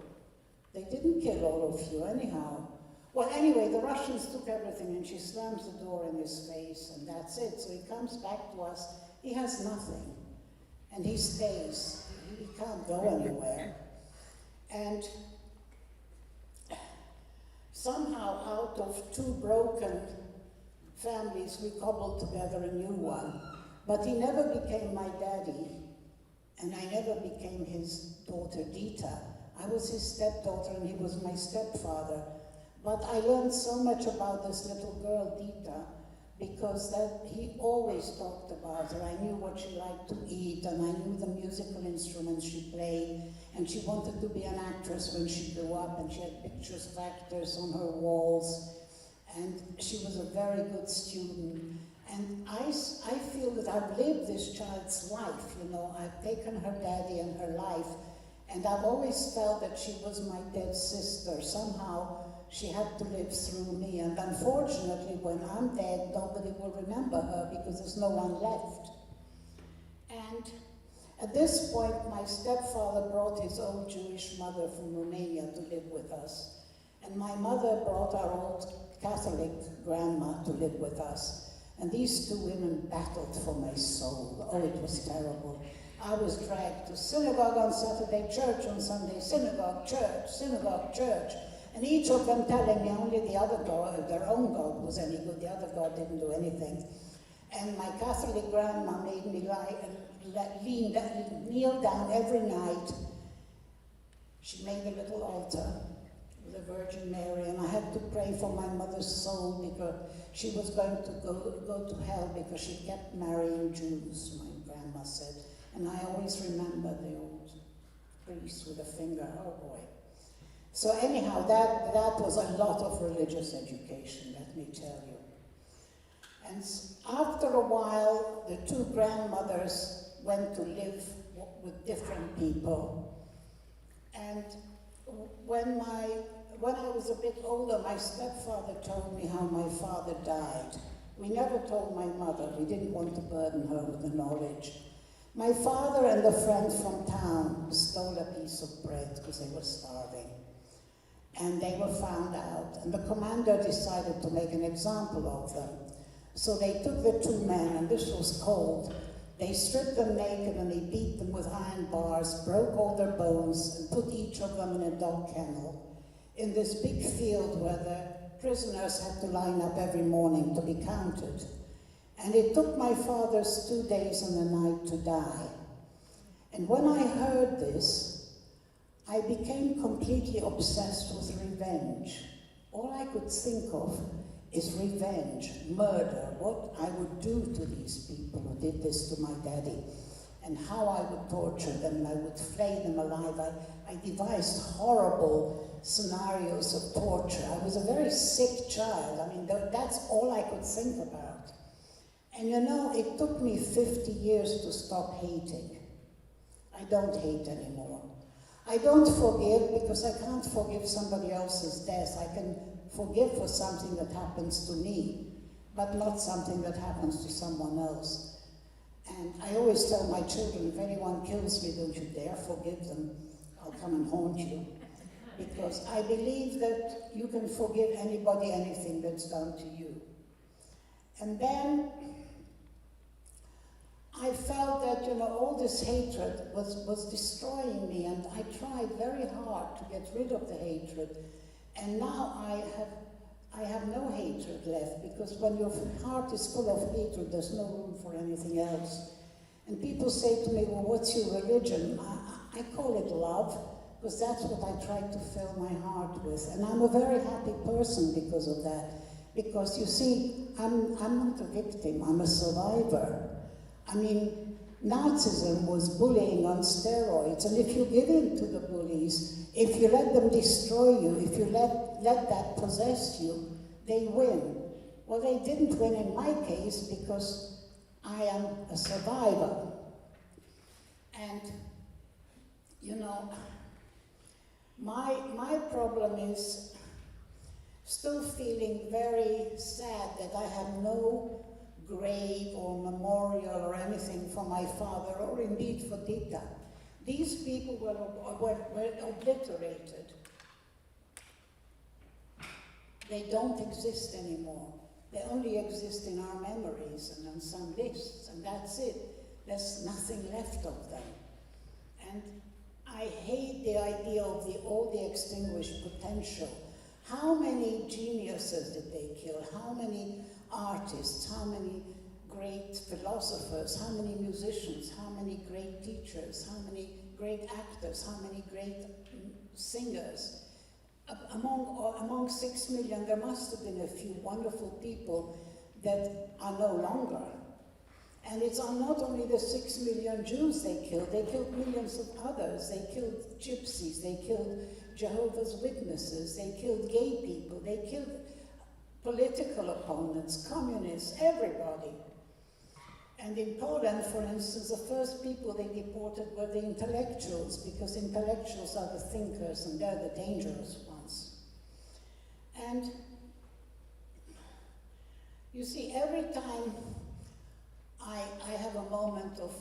they didn't kill all of you anyhow." Well, anyway, the Russians took everything, and she slams the door in his face, and that's it. So he comes back to us. He has nothing, and he stays. He can't go anywhere. And somehow, out of two broken families, we cobbled together a new one. But he never became my daddy, and I never became his daughter, Dita. I was his stepdaughter, and he was my stepfather. But I learned so much about this little girl, Dita, because he always talked about her. I knew what she liked to eat, and I knew the musical instruments she played, and she wanted to be an actress when she grew up, and she had pictures of actors on her walls, and she was a very good student. And I feel that I've lived this child's life, you know. I've taken her daddy and her life, and I've always felt that she was my dead sister. Somehow she had to live through me, and unfortunately when I'm dead, nobody will remember her because there's no one left. And at this point, my stepfather brought his old Jewish mother from Romania to live with us, and my mother brought our old Catholic grandma to live with us. And these two women battled for my soul. Oh, it was terrible. I was dragged to synagogue on Saturday, church on Sunday, synagogue, church. And each of them telling me only the other God, their own God was any good, the other God didn't do anything. And my Catholic grandma made me kneel down every night. She made a little altar with the Virgin Mary, and I had to pray for my mother's soul because she was going to go to hell because she kept marrying Jews, my grandma said. And I always remember the old priest with a finger, oh boy. So anyhow, that was a lot of religious education, let me tell you. And after a while, the two grandmothers went to live with different people. And when I was a bit older, my stepfather told me how my father died. We never told my mother. We didn't want to burden her with the knowledge. My father and a friend from town stole a piece of bread because they were starving. And they were found out. And the commander decided to make an example of them. So they took the two men, and this was cold. They stripped them naked and they beat them with iron bars, broke all their bones, and put each of them in a dog kennel in this big field where the prisoners had to line up every morning to be counted. And it took my father 2 days and a night to die. And when I heard this, I became completely obsessed with revenge. All I could think of is revenge, murder, what I would do to these people who did this to my daddy, and how I would torture them, I would flay them alive. I devised horrible scenarios of torture. I was a very sick child. I mean, that's all I could think about. And you know, it took me 50 years to stop hating. I don't hate anymore. I don't forgive because I can't forgive somebody else's death. I can forgive for something that happens to me, but not something that happens to someone else. And I always tell my children, if anyone kills me, don't you dare forgive them. I'll come and haunt you. Because I believe that you can forgive anybody anything that's done to you. And then I felt that, you know, all this hatred was destroying me, and I tried very hard to get rid of the hatred. And now I have no hatred left, because when your heart is full of hatred, there's no room for anything else. And people say to me, well, what's your religion? I call it love, because that's what I try to fill my heart with. And I'm a very happy person because of that. Because you see, I'm not a victim, I'm a survivor. I mean, Nazism was bullying on steroids, and if you give in to the bullies, if you let them destroy you, if you let that possess you, they win. Well, they didn't win in my case because I am a survivor. And, you know, my problem is still feeling very sad that I have no grave or memorial or anything for my father, or indeed for Dita. These people were obliterated. They don't exist anymore. They only exist in our memories and on some lists, and that's it. There's nothing left of them. And I hate the idea of all the extinguished potential. How many geniuses did they kill? How many artists? How many great philosophers? How many musicians? How many great teachers? How many great actors? How many great singers? Among 6 million, there must have been a few wonderful people that are no longer. And it's not only the 6 million Jews they killed millions of others. They killed gypsies, they killed Jehovah's Witnesses, they killed gay people, they killed political opponents, communists, everybody. And in Poland, for instance, the first people they deported were the intellectuals, because intellectuals are the thinkers and they're the dangerous ones. And you see, every time I have a moment of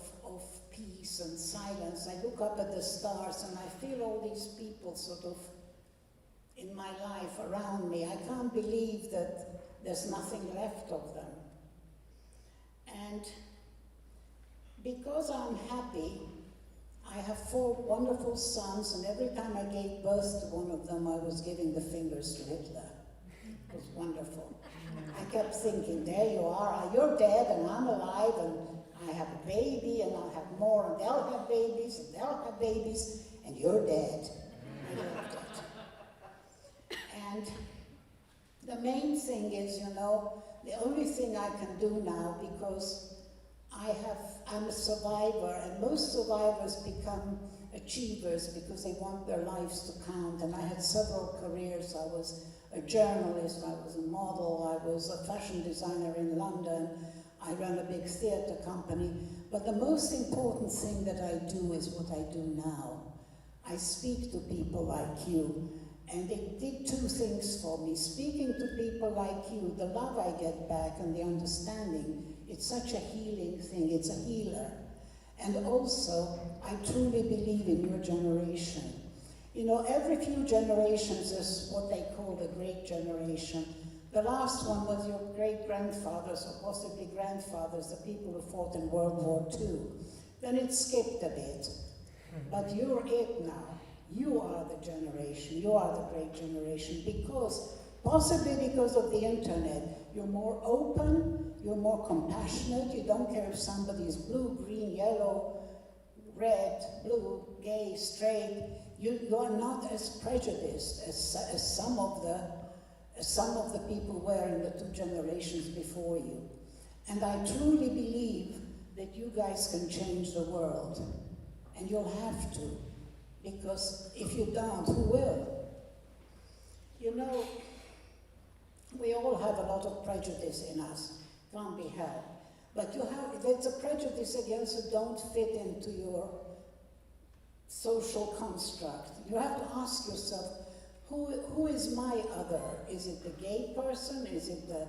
peace and silence, I look up at the stars and I feel all these people sort of in my life around me. I can't believe that there's nothing left of them. And because I'm happy, I have 4 wonderful sons, and every time I gave birth to one of them, I was giving the fingers to Hitler. It was wonderful. I kept thinking, there you are, you're dead and I'm alive, and I have a baby and I'll have more, and they'll have babies and they'll have babies, and you're dead. I loved it. And the main thing is, you know, the only thing I can do now, because I'm a survivor, and most survivors become achievers because they want their lives to count. And I had several careers. I was a journalist, I was a model, I was a fashion designer in London, I ran a big theatre company. But the most important thing that I do is what I do now. I speak to people like you, and it did 2 things for me. Speaking to people like you, the love I get back and the understanding, it's such a healing thing, it's a healer. And also, I truly believe in your generation. You know, every few generations is what they call the great generation. The last one was your great-grandfathers, or possibly grandfathers, the people who fought in World War II. Then it skipped a bit. But you're it now. You are the generation, you are the great generation, because, possibly because of the internet, you're more open, you're more compassionate, you don't care if somebody is blue, green, yellow, red, blue, gay, straight. You are not as prejudiced as some of the people were in the 2 generations before you. And I truly believe that you guys can change the world, and you'll have to, because if you don't, who will? You know, we all have a lot of prejudice in us, can't be helped. But there's a prejudice against who don't fit into your social construct. You have to ask yourself, who is my other? Is it the gay person? Is it the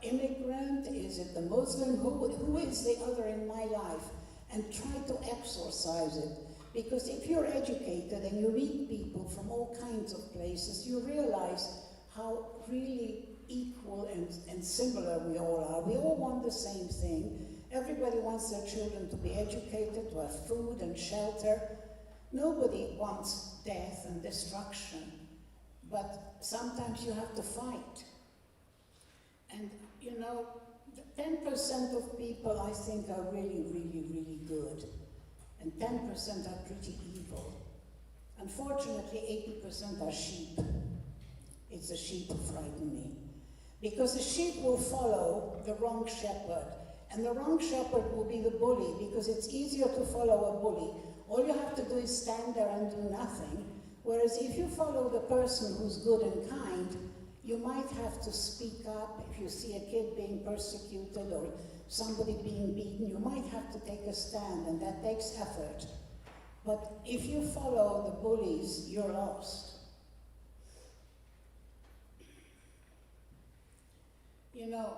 immigrant? Is it the Muslim? Who is the other in my life? And try to exorcise it. Because if you're educated and you meet people from all kinds of places, you realize how really equal and similar we all are. We all want the same thing. Everybody wants their children to be educated, to have food and shelter. Nobody wants death and destruction, but sometimes you have to fight. And you know, 10% of people I think are really, really, really good, and 10% are pretty evil. Unfortunately, 80% are sheep. It's the sheep who frighten me. Because the sheep will follow the wrong shepherd, and the wrong shepherd will be the bully, because it's easier to follow a bully. All you have to do is stand there and do nothing, whereas if you follow the person who's good and kind, you might have to speak up. If you see a kid being persecuted or somebody being beaten, you might have to take a stand, and that takes effort. But if you follow the bullies, you're lost. You know,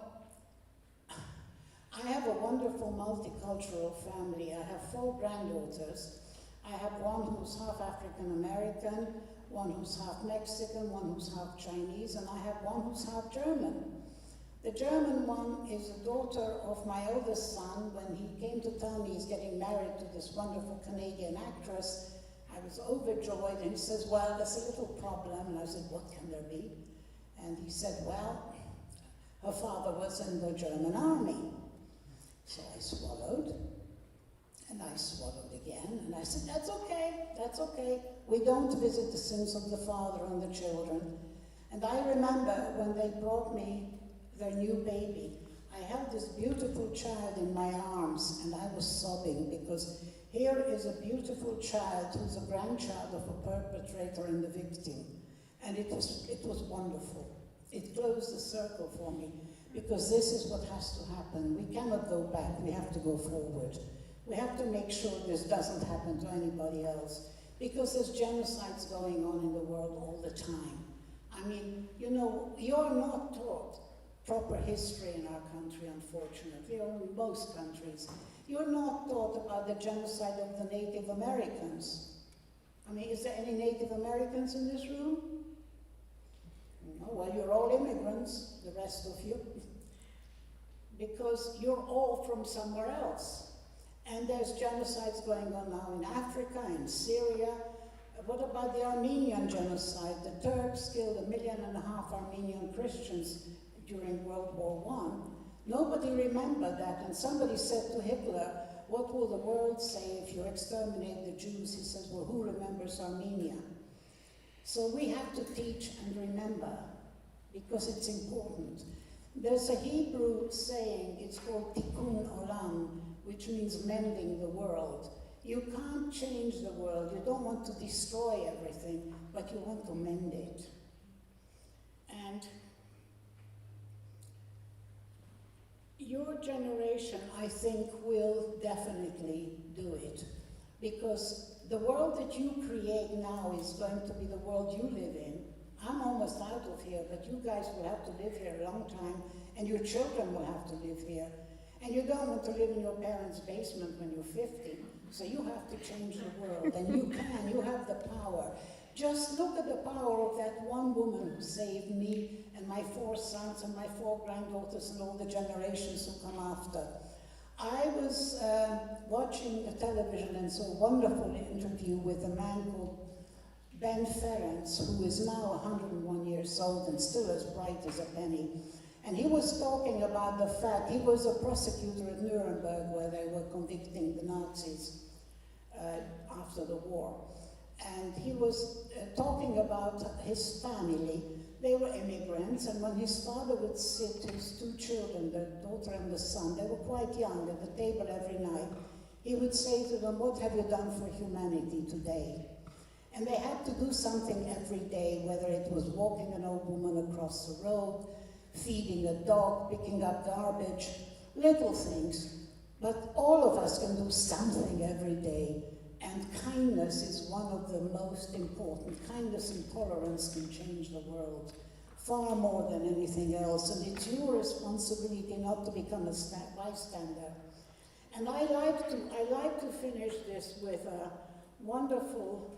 I have a wonderful multicultural family. I have 4 granddaughters. I have one who's half African American, one who's half Mexican, one who's half Chinese, and I have one who's half German. The German one is the daughter of my eldest son. When he came to tell me he's getting married to this wonderful Canadian actress, I was overjoyed, and he says, well, there's a little problem. And I said, what can there be? And he said, well, her father was in the German army. So I swallowed, and I swallowed again, and I said, that's okay. We don't visit the sins of the father on the children. And I remember when they brought me their new baby, I held this beautiful child in my arms, and I was sobbing, because here is a beautiful child who's a grandchild of a perpetrator and the victim. And it was wonderful. It closed the circle for me, because this is what has to happen. We cannot go back, we have to go forward. We have to make sure this doesn't happen to anybody else, because there's genocides going on in the world all the time. I mean, you know, you're not taught proper history in our country, unfortunately, or in most countries. You're not taught about the genocide of the Native Americans. I mean, is there any Native Americans in this room? No, well, you're all immigrants, the rest of you, because you're all from somewhere else. And there's genocides going on now in Africa, in Syria. What about the Armenian genocide? The Turks killed 1.5 million Armenian Christians during World War I. Nobody remembered that, and somebody said to Hitler, what will the world say if you exterminate the Jews? He says, well, who remembers Armenia? So we have to teach and remember, because it's important. There's a Hebrew saying, it's called tikkun olam, which means mending the world. You can't change the world. You don't want to destroy everything, but you want to mend it. And your generation, I think, will definitely do it, because the world that you create now is going to be the world you live in. I'm almost out of here, but you guys will have to live here a long time, and your children will have to live here. And you don't want to live in your parents' basement when you're 50, so you have to change the world, and you can, you have the power. Just look at the power of that one woman who saved me and my 4 sons and my 4 granddaughters and all the generations who come after. I was watching the television and saw a wonderful interview with a man called Ben Ferencz, who is now 101 years old and still as bright as a penny. And he was talking about the fact, he was a prosecutor at Nuremberg where they were convicting the Nazis after the war. And he was talking about his family. They were immigrants, and when his father would sit his 2 children, the daughter and the son, they were quite young, at the table every night, he would say to them, what have you done for humanity today? And they had to do something every day, whether it was walking an old woman across the road, feeding a dog, picking up garbage, little things. But all of us can do something every day. And kindness is one of the most important. Kindness and tolerance can change the world far more than anything else. And it's your responsibility not to become a bystander. And I like to finish this with a wonderful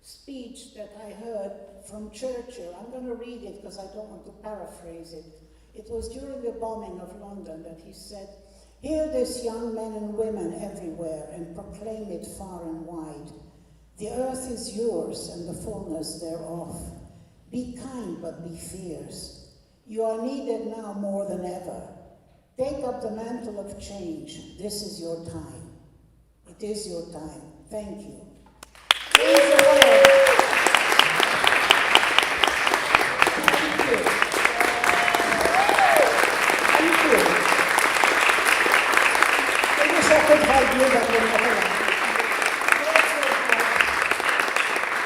speech that I heard from Churchill. I'm going to read it because I don't want to paraphrase it. It was during the bombing of London that he said, "Hear this, young men and women everywhere, and proclaim it far and wide. The earth is yours and the fullness thereof. Be kind, but be fierce. You are needed now more than ever. Take up the mantle of change. This is your time. It is your time. Thank you." Praise the Lord. Thank you. Thank you. I wish I could help you, but we're not allowed.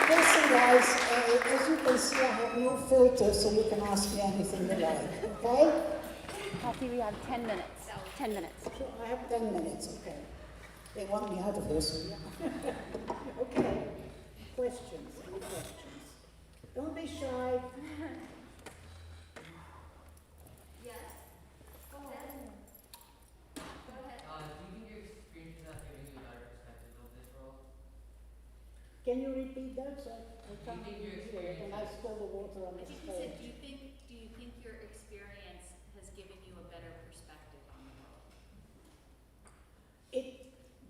Listen, guys, as you can see, I have no filter, so you can ask me anything you like, okay? Kathy, we have 10 minutes. 10 minutes. Sure, I have 10 minutes, okay. They want me out of here, so yeah. Okay. Questions? Any questions? Don't be shy. Yes. Go ahead. Do you think your experience has given you a better perspective of this world? Can you repeat that? So I can't Do you think your hear it, and I experience- spill the water on I the think he said, stage. do you think your experience has given you a better perspective on the world?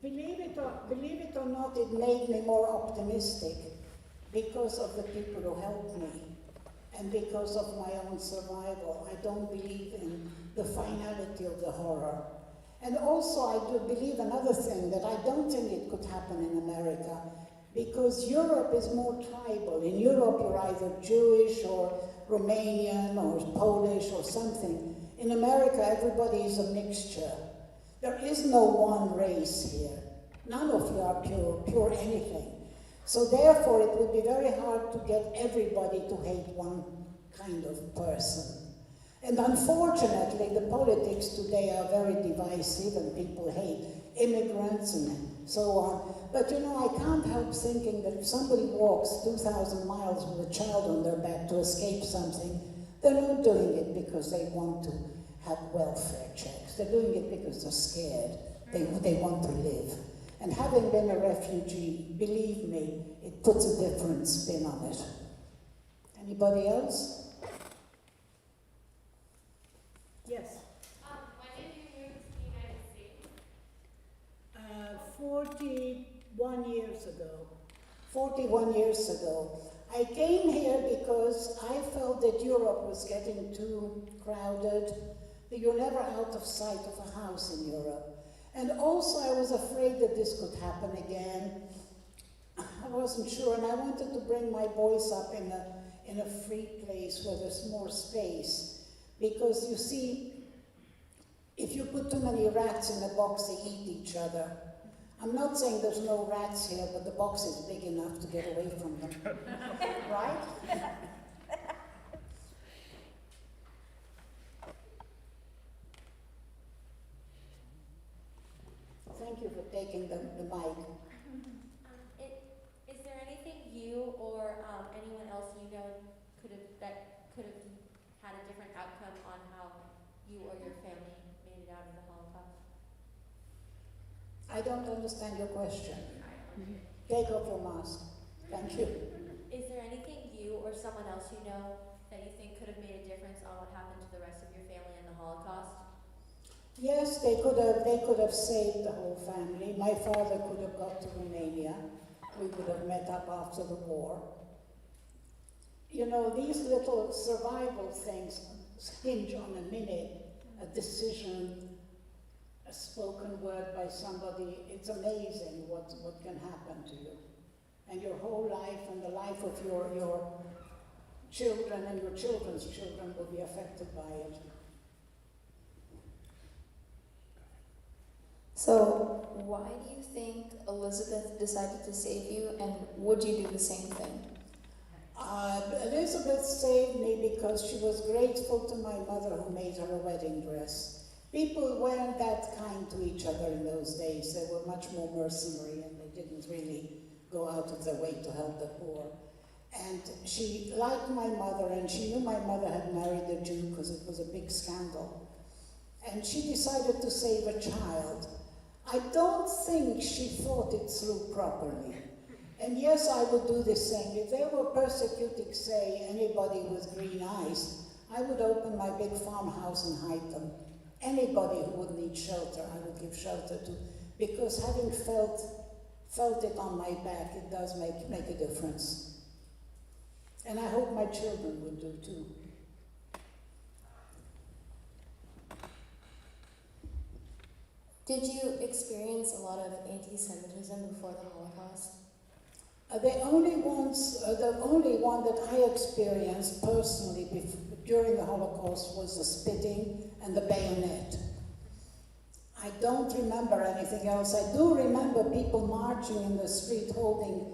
Believe it or not, it made me more optimistic because of the people who helped me and because of my own survival. I don't believe in the finality of the horror. And also I do believe another thing, that I don't think it could happen in America, because Europe is more tribal. In Europe you're either Jewish or Romanian or Polish or something. In America everybody is a mixture. There is no one race here. None of you are pure anything. So therefore it would be very hard to get everybody to hate one kind of person. And unfortunately the politics today are very divisive and people hate immigrants and so on. But you know, I can't help thinking that if somebody walks 2,000 miles with a child on their back to escape something, they're not doing it because they want to have welfare checks. They're doing it because they're scared. They want to live. And having been a refugee, believe me, it puts a different spin on it. Anybody else? Yes. When did you move to the United States? 41 years ago. 41 years ago. I came here because I felt that Europe was getting too crowded, that you're never out of sight of a house in Europe. And also I was afraid that this could happen again. I wasn't sure, and I wanted to bring my boys up in a free place where there's more space. Because you see, if you put too many rats in a box, they eat each other. I'm not saying there's no rats here, but the box is big enough to get away from them. Right? Thank you for taking the mic. Is there anything you or anyone else you know could have had a different outcome on how you or your family made it out of the Holocaust? I don't understand your question. Take off your mask. Thank you. Is there anything you or someone else you know that you think could have made a difference on what happened to the rest of your family in the Holocaust? Yes, they could have saved the whole family. My father could have got to Romania. We would have met up after the war. You know, these little survival things hinge on a minute, a decision, a spoken word by somebody. It's amazing what can happen to you. And your whole life and the life of your children and your children's children will be affected by it. So, why do you think Elizabeth decided to save you, and would you do the same thing? Elizabeth saved me because she was grateful to my mother who made her a wedding dress. People weren't that kind to each other in those days. They were much more mercenary and they didn't really go out of their way to help the poor. And she liked my mother, and she knew my mother had married a Jew because it was a big scandal. And she decided to save a child. I don't think she thought it through properly. And yes, I would do the same. If they were persecuting, say, anybody with green eyes, I would open my big farmhouse and hide them. Anybody who would need shelter, I would give shelter to, because having felt it on my back, it does make a difference. And I hope my children would do too. Did you experience a lot of anti-Semitism before the Holocaust? The only one that I experienced personally during the Holocaust was the spitting and the bayonet. I don't remember anything else. I do remember people marching in the street holding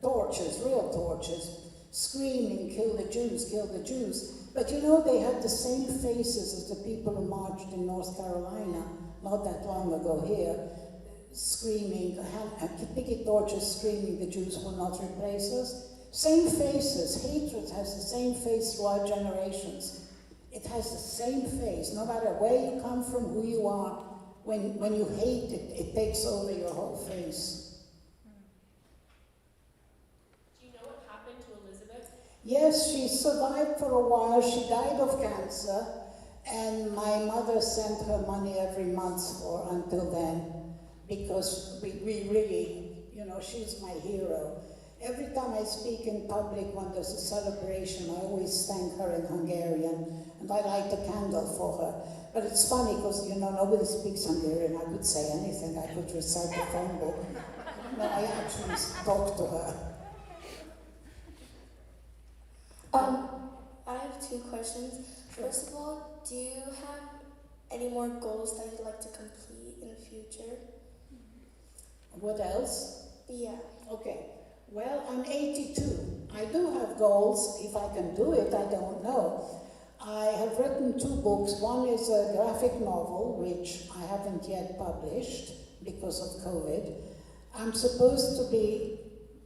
torches, real torches, screaming, "Kill the Jews, kill the Jews." But you know, they had the same faces as the people who marched in North Carolina not that long ago here, screaming, picket torches screaming, "The Jews will not replace us." Same faces. Hatred has the same face throughout generations. It has the same face, no matter where you come from, who you are. When you hate it, it takes over your whole face. Do you know what happened to Elizabeth? Yes, she survived for a while. She died of cancer, and my mother sent her money every month until then, because we really, you know, she's my hero. Every time I speak in public when there's a celebration, I always thank her in Hungarian, and I light a candle for her. But it's funny because, you know, nobody speaks Hungarian. I could say anything. I could recite the phone book. No, I actually talk to her. I have two questions. First of all, do you have any more goals that you'd like to complete in the future? What else? Yeah. Okay. Well, I'm 82. I do have goals. If I can do it, I don't know. I have written 2 books. One is a graphic novel, which I haven't yet published because of COVID. I'm supposed to be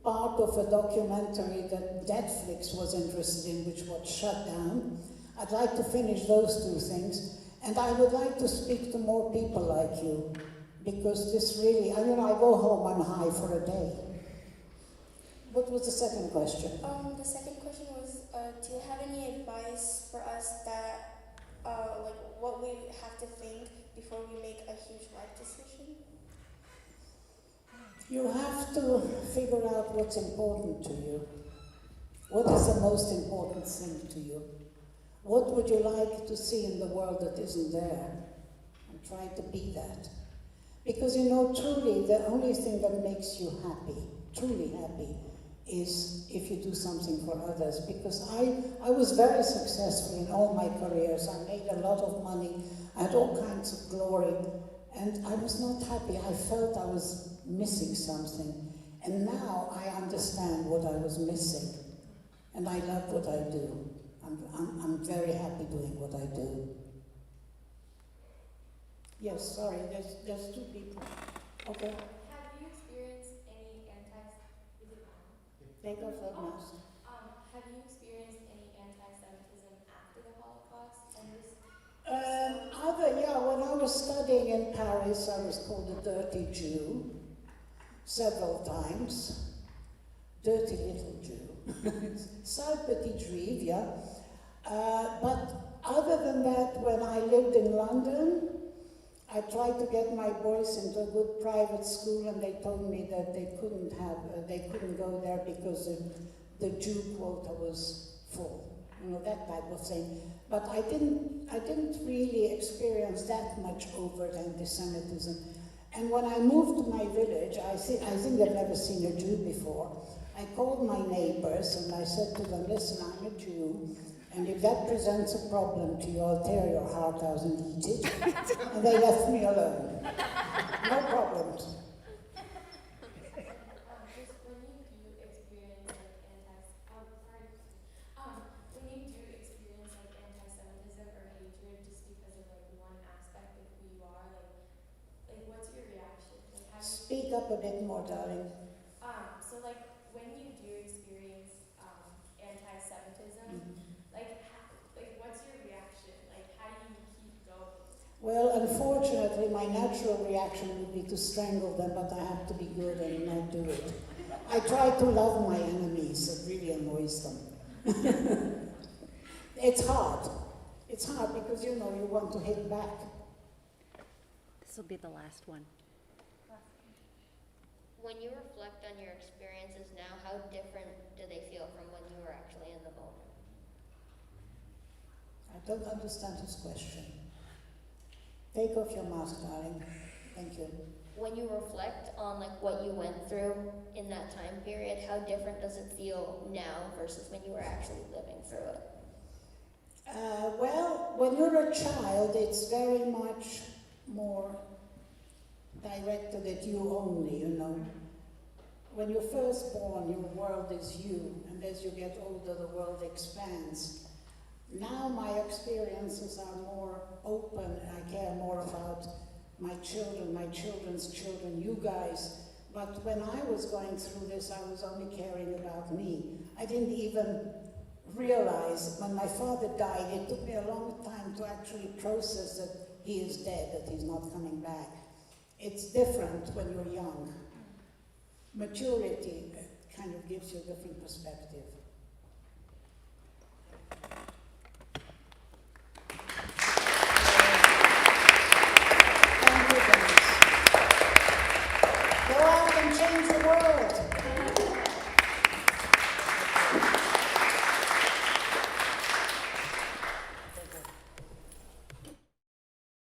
part of a documentary that Netflix was interested in, which was shut down. I'd like to finish those 2 things. And I would like to speak to more people like you, because this really, I go home, I'm high for a day. What was the second question? The second question was, do you have any advice for us that, like, what we have to think before we make a huge life decision? You have to figure out what's important to you. What is the most important thing to you? What would you like to see in the world that isn't there? And try to be that. Because, you know, truly, the only thing that makes you happy, truly happy, is if you do something for others. Because I was very successful in all my careers. I made a lot of money. I had all kinds of glory. And I was not happy. I felt I was missing something. And now I understand what I was missing. And I love what I do. I'm very happy doing what I do. Yes, sorry, there's 2 people. Okay. Have you experienced any Take off that mask. have you experienced any anti-Semitism after the Holocaust? And this When I was studying in Paris, I was called a dirty Jew several times. Dirty little Jew. Sale petit juif, yeah. But other than that, when I lived in London, I tried to get my boys into a good private school, and they told me that they couldn't go there because the Jew quota was full. You know, that type of thing. But I didn't really experience that much overt anti-Semitism. And when I moved to my village, I think I've never seen a Jew before. I called my neighbors and I said to them, "Listen, I'm a Jew, and if that presents a problem to you, I'll tear your heart out and eat it." And they left me alone. No problems. just when you do experience when you do experience like anti-Semitism or hatred just because of like one aspect of who you are, like what's your reaction? Like how do you Speak up a bit more, darling. so like when you do experience anti-Semitism, like what's your reaction? Like how do you keep going? Well, unfortunately, my natural reaction would be to strangle them, but I have to be good and not do it. I try to love my enemies. It really annoys them. It's hard. It's hard because, you know, you want to hit back. This will be the last one. When you reflect on your experiences now, how different do they feel from when you were actually in the moment? I don't understand his question. Take off your mask, darling. Thank you. When you reflect on like what you went through in that time period, how different does it feel now versus when you were actually living through it? Well, when you're a child, it's very much more directed at you only, you know. When you're first born, your world is you, and as you get older, the world expands. Now my experiences are more open. I care more about my children, my children's children, you guys. But when I was going through this, I was only caring about me. I didn't even realize when my father died, it took me a long time to actually process that he is dead, that he's not coming back. It's different when you're young. Maturity kind of gives you a different perspective. Thank you, guys. Go out and change the world.